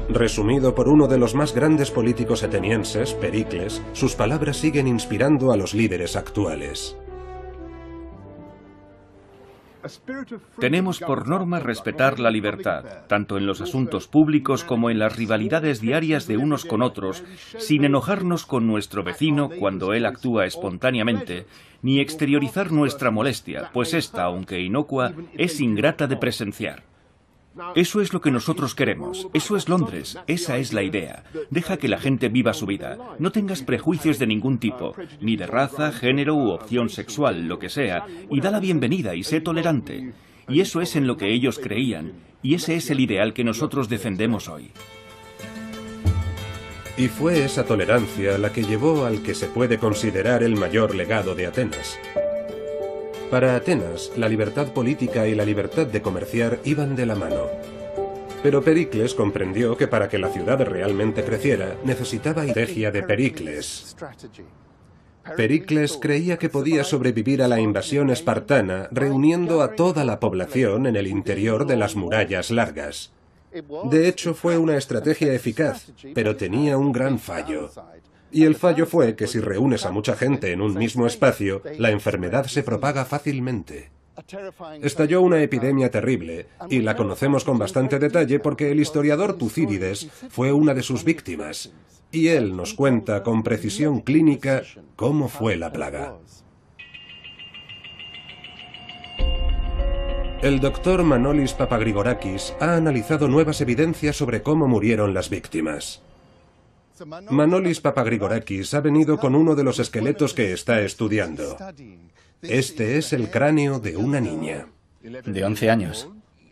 Resumido por uno de los más grandes políticos atenienses, Pericles, sus palabras siguen inspirando a los líderes actuales. Tenemos por norma respetar la libertad, tanto en los asuntos públicos como en las rivalidades diarias de unos con otros, sin enojarnos con nuestro vecino cuando él actúa espontáneamente, ni exteriorizar nuestra molestia, pues esta, aunque inocua, es ingrata de presenciar. Eso es lo que nosotros queremos. Eso es Londres. Esa es la idea. Deja que la gente viva su vida. No tengas prejuicios de ningún tipo, ni de raza, género u opción sexual, lo que sea, y da la bienvenida y sé tolerante. Y eso es en lo que ellos creían, y ese es el ideal que nosotros defendemos hoy. Y fue esa tolerancia la que llevó al que se puede considerar el mayor legado de Atenas. Para Atenas, la libertad política y la libertad de comerciar iban de la mano. Pero Pericles comprendió que para que la ciudad realmente creciera, necesitaba estrategia de Pericles. Pericles creía que podía sobrevivir a la invasión espartana reuniendo a toda la población en el interior de las murallas largas. De hecho, fue una estrategia eficaz, pero tenía un gran fallo. Y el fallo fue que si reúnes a mucha gente en un mismo espacio, la enfermedad se propaga fácilmente. Estalló una epidemia terrible, y la conocemos con bastante detalle porque el historiador Tucídides fue una de sus víctimas, y él nos cuenta con precisión clínica cómo fue la plaga. El doctor Manolis Papagrigorakis ha analizado nuevas evidencias sobre cómo murieron las víctimas. Manolis Papagrigorakis ha venido con uno de los esqueletos que está estudiando. Este es el cráneo de una niña. De 11 años.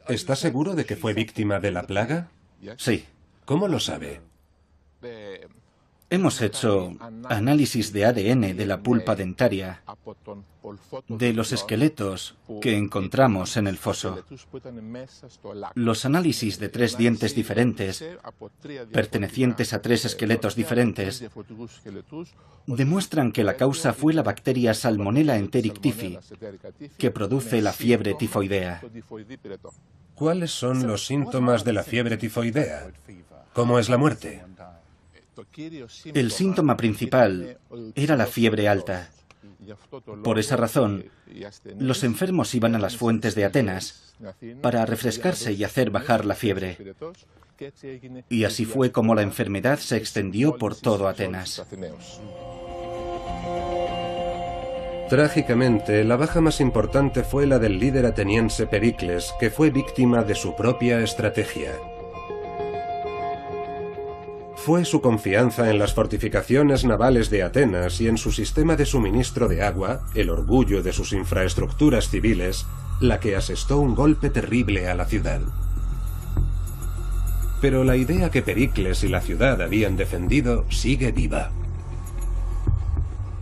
¿Está seguro de que fue víctima de la plaga? Sí. ¿Cómo lo sabe? Hemos hecho análisis de ADN de la pulpa dentaria, de los esqueletos que encontramos en el foso. Los análisis de 3 dientes diferentes, pertenecientes a 3 esqueletos diferentes, demuestran que la causa fue la bacteria Salmonella enteric typhi, que produce la fiebre tifoidea. ¿Cuáles son los síntomas de la fiebre tifoidea? ¿Cómo es la muerte? El síntoma principal era la fiebre alta. Por esa razón, los enfermos iban a las fuentes de Atenas para refrescarse y hacer bajar la fiebre. Y así fue como la enfermedad se extendió por todo Atenas. Trágicamente, la baja más importante fue la del líder ateniense Pericles, que fue víctima de su propia estrategia. Fue su confianza en las fortificaciones navales de Atenas y en su sistema de suministro de agua, el orgullo de sus infraestructuras civiles, la que asestó un golpe terrible a la ciudad. Pero la idea que Pericles y la ciudad habían defendido sigue viva.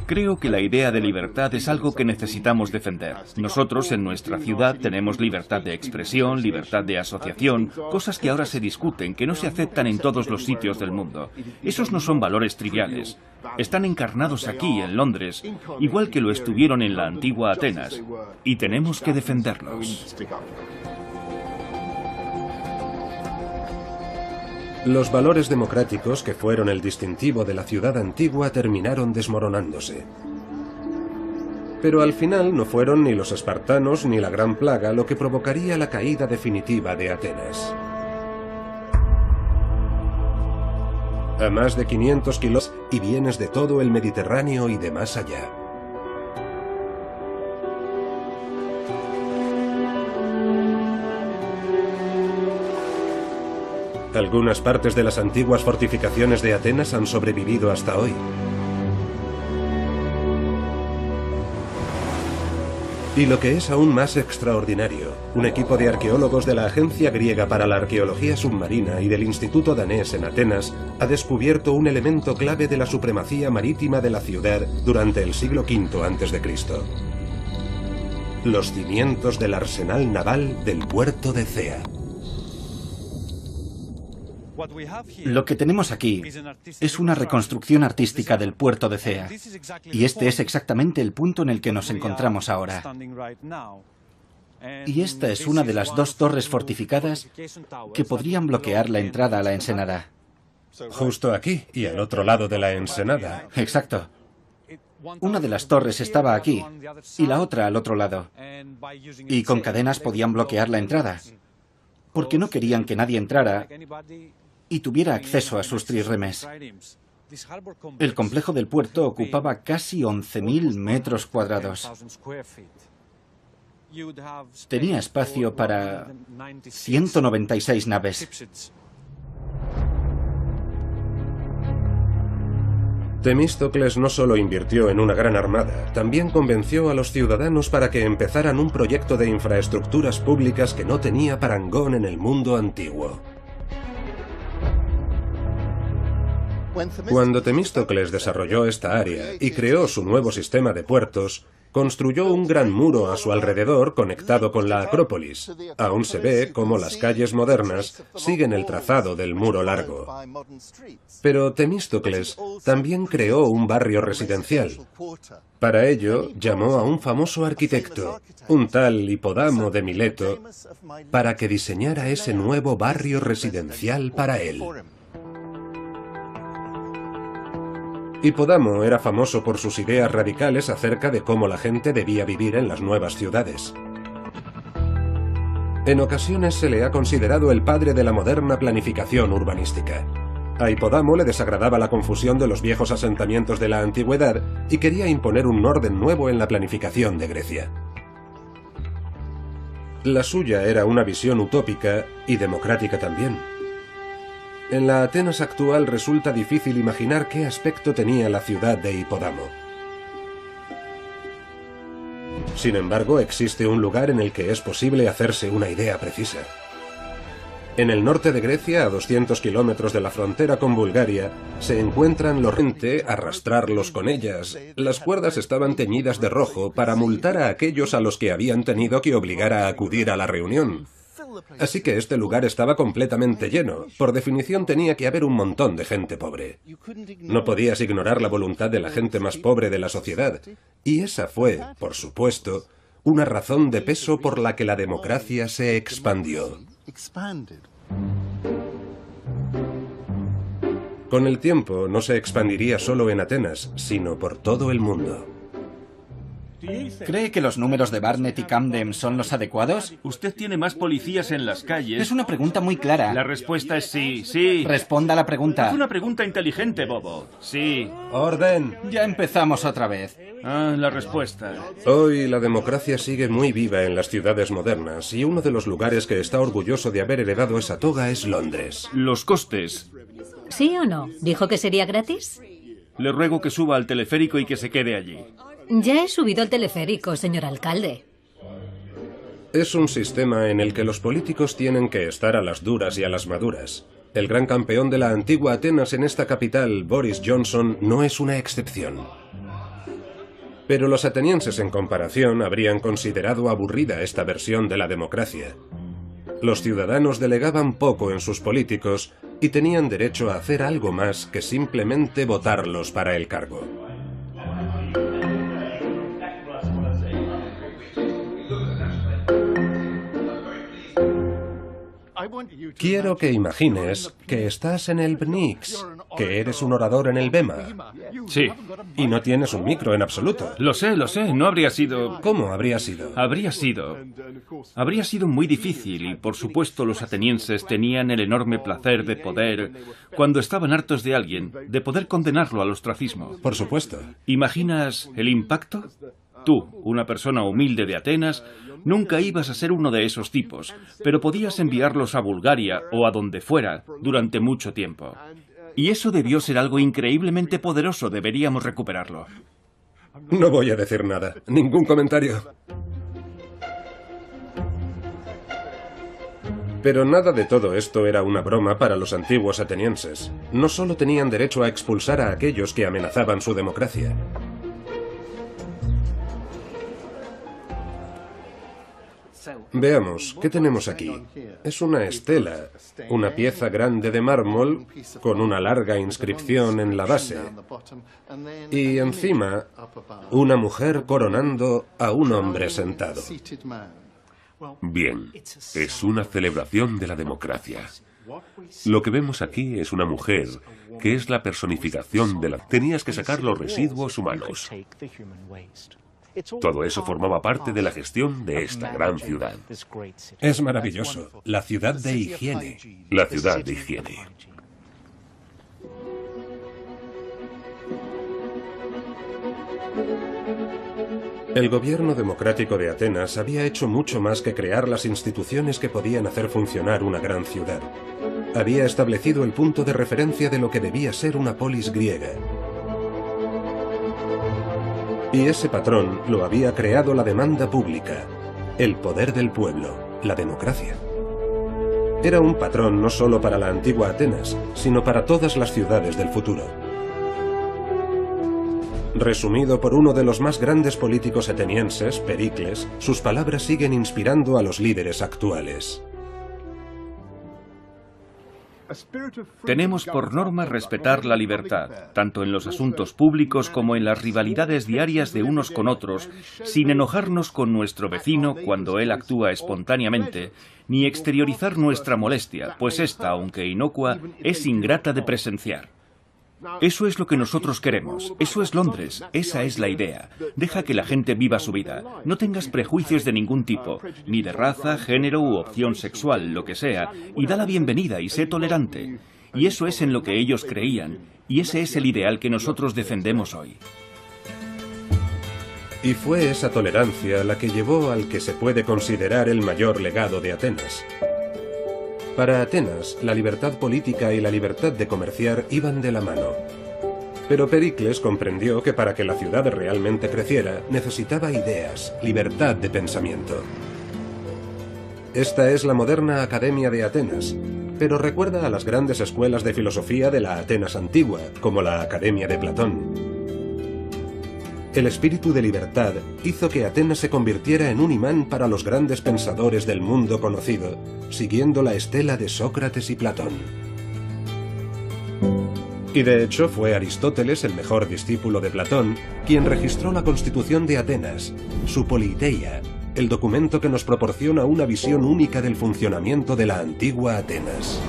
Creo que la idea de libertad es algo que necesitamos defender. Nosotros en nuestra ciudad tenemos libertad de expresión, libertad de asociación, cosas que ahora se discuten, que no se aceptan en todos los sitios del mundo. Esos no son valores triviales. Están encarnados aquí, en Londres, igual que lo estuvieron en la antigua Atenas, y tenemos que defenderlos. Los valores democráticos, que fueron el distintivo de la ciudad antigua, terminaron desmoronándose. Pero al final no fueron ni los espartanos ni la gran plaga lo que provocaría la caída definitiva de Atenas. A más de 500 kilómetros y bienes de todo el Mediterráneo y de más allá. Algunas partes de las antiguas fortificaciones de Atenas han sobrevivido hasta hoy. Y lo que es aún más extraordinario, un equipo de arqueólogos de la Agencia Griega para la Arqueología Submarina y del Instituto Danés en Atenas ha descubierto un elemento clave de la supremacía marítima de la ciudad durante el siglo V a.C. Los cimientos del arsenal naval del puerto de Cea. Lo que tenemos aquí es una reconstrucción artística del puerto de Cea, y este es exactamente el punto en el que nos encontramos ahora. Y esta es una de las 2 torres fortificadas que podrían bloquear la entrada a la ensenada. Justo aquí y al otro lado de la ensenada. Exacto. Una de las torres estaba aquí y la otra al otro lado. Y con cadenas podían bloquear la entrada, porque no querían que nadie entrara y tuviera acceso a sus trirremes. El complejo del puerto ocupaba casi 11.000 metros cuadrados. Tenía espacio para 196 naves. Temístocles no solo invirtió en una gran armada, también convenció a los ciudadanos para que empezaran un proyecto de infraestructuras públicas que no tenía parangón en el mundo antiguo. Cuando Temístocles desarrolló esta área y creó su nuevo sistema de puertos, construyó un gran muro a su alrededor conectado con la Acrópolis. Aún se ve cómo las calles modernas siguen el trazado del muro largo. Pero Temístocles también creó un barrio residencial. Para ello, llamó a un famoso arquitecto, un tal Hipodamo de Mileto, para que diseñara ese nuevo barrio residencial para él. Hipodamo era famoso por sus ideas radicales acerca de cómo la gente debía vivir en las nuevas ciudades. En ocasiones se le ha considerado el padre de la moderna planificación urbanística. A Hipodamo le desagradaba la confusión de los viejos asentamientos de la antigüedad y quería imponer un orden nuevo en la planificación de Grecia. La suya era una visión utópica y democrática también. En la Atenas actual resulta difícil imaginar qué aspecto tenía la ciudad de Hipodamo. Sin embargo, existe un lugar en el que es posible hacerse una idea precisa. En el norte de Grecia, a 200 kilómetros de la frontera con Bulgaria, se encuentran los gente arrastrarlos con ellas. Las cuerdas estaban teñidas de rojo para multar a aquellos a los que habían tenido que obligar a acudir a la reunión. Así que este lugar estaba completamente lleno. Por definición tenía que haber un montón de gente pobre. No podías ignorar la voluntad de la gente más pobre de la sociedad. Y esa fue, por supuesto, una razón de peso por la que la democracia se expandió. Con el tiempo no se expandiría solo en Atenas, sino por todo el mundo. ¿Cree que los números de Barnett y Camden son los adecuados? Usted tiene más policías en las calles. Es una pregunta muy clara. La respuesta es sí, sí. Responda a la pregunta. Es una pregunta inteligente, bobo. Sí. ¡Orden! Ya empezamos otra vez. La respuesta. Hoy la democracia sigue muy viva en las ciudades modernas y uno de los lugares que está orgulloso de haber heredado esa toga es Londres. Los costes. ¿Sí o no? ¿Dijo que sería gratis? Le ruego que suba al teleférico y que se quede allí. Ya he subido al teleférico, señor alcalde. Es un sistema en el que los políticos tienen que estar a las duras y a las maduras. El gran campeón de la antigua Atenas en esta capital, Boris Johnson, no es una excepción. Pero los atenienses en comparación habrían considerado aburrida esta versión de la democracia. Los ciudadanos delegaban poco en sus políticos y tenían derecho a hacer algo más que simplemente votarlos para el cargo. Quiero que imagines que estás en el BNIX, que eres un orador en el BEMA. Sí. Y no tienes un micro en absoluto. Lo sé, no habría sido... ¿Cómo habría sido? Habría sido muy difícil y, por supuesto, los atenienses tenían el enorme placer de poder, cuando estaban hartos de alguien, de poder condenarlo al ostracismo. Por supuesto. ¿Imaginas el impacto? Tú, una persona humilde de Atenas, nunca ibas a ser uno de esos tipos, pero podías enviarlos a Bulgaria o a donde fuera durante mucho tiempo. Y eso debió ser algo increíblemente poderoso, deberíamos recuperarlo. No voy a decir nada, ningún comentario. Pero nada de todo esto era una broma para los antiguos atenienses. No solo tenían derecho a expulsar a aquellos que amenazaban su democracia. Veamos, ¿qué tenemos aquí? Es una estela, una pieza grande de mármol con una larga inscripción en la base. Y encima, una mujer coronando a un hombre sentado. Bien, es una celebración de la democracia. Lo que vemos aquí es una mujer que es la personificación de la... Tenías que sacar los residuos humanos. Todo eso formaba parte de la gestión de esta gran ciudad. Es maravilloso. La ciudad de higiene. La ciudad de higiene. El gobierno democrático de Atenas había hecho mucho más que crear las instituciones que podían hacer funcionar una gran ciudad. Había establecido el punto de referencia de lo que debía ser una polis griega. Y ese patrón lo había creado la demanda pública, el poder del pueblo, la democracia. Era un patrón no solo para la antigua Atenas, sino para todas las ciudades del futuro. Resumido por uno de los más grandes políticos atenienses, Pericles, sus palabras siguen inspirando a los líderes actuales. Tenemos por norma respetar la libertad, tanto en los asuntos públicos como en las rivalidades diarias de unos con otros, sin enojarnos con nuestro vecino cuando él actúa espontáneamente, ni exteriorizar nuestra molestia, pues esta, aunque inocua, es ingrata de presenciar. Eso es lo que nosotros queremos. Eso es Londres. Esa es la idea. Deja que la gente viva su vida. No tengas prejuicios de ningún tipo, ni de raza, género u opción sexual, lo que sea, y da la bienvenida y sé tolerante. Y eso es en lo que ellos creían, y ese es el ideal que nosotros defendemos hoy. Y fue esa tolerancia la que llevó al que se puede considerar el mayor legado de Atenas. Para Atenas, la libertad política y la libertad de comerciar iban de la mano. Pero Pericles comprendió que para que la ciudad realmente creciera, necesitaba ideas, libertad de pensamiento. Esta es la moderna Academia de Atenas, pero recuerda a las grandes escuelas de filosofía de la Atenas antigua, como la Academia de Platón. El espíritu de libertad hizo que Atenas se convirtiera en un imán para los grandes pensadores del mundo conocido, siguiendo la estela de Sócrates y Platón. Y de hecho fue Aristóteles, el mejor discípulo de Platón, quien registró la Constitución de Atenas, su Politeia, el documento que nos proporciona una visión única del funcionamiento de la antigua Atenas.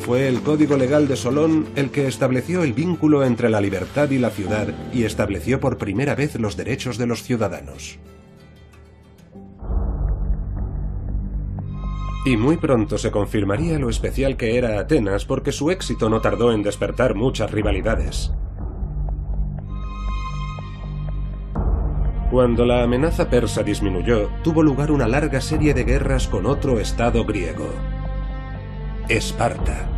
Fue el Código Legal de Solón el que estableció el vínculo entre la libertad y la ciudad y estableció por primera vez los derechos de los ciudadanos. Y muy pronto se confirmaría lo especial que era Atenas porque su éxito no tardó en despertar muchas rivalidades. Cuando la amenaza persa disminuyó, tuvo lugar una larga serie de guerras con otro estado griego, Esparta.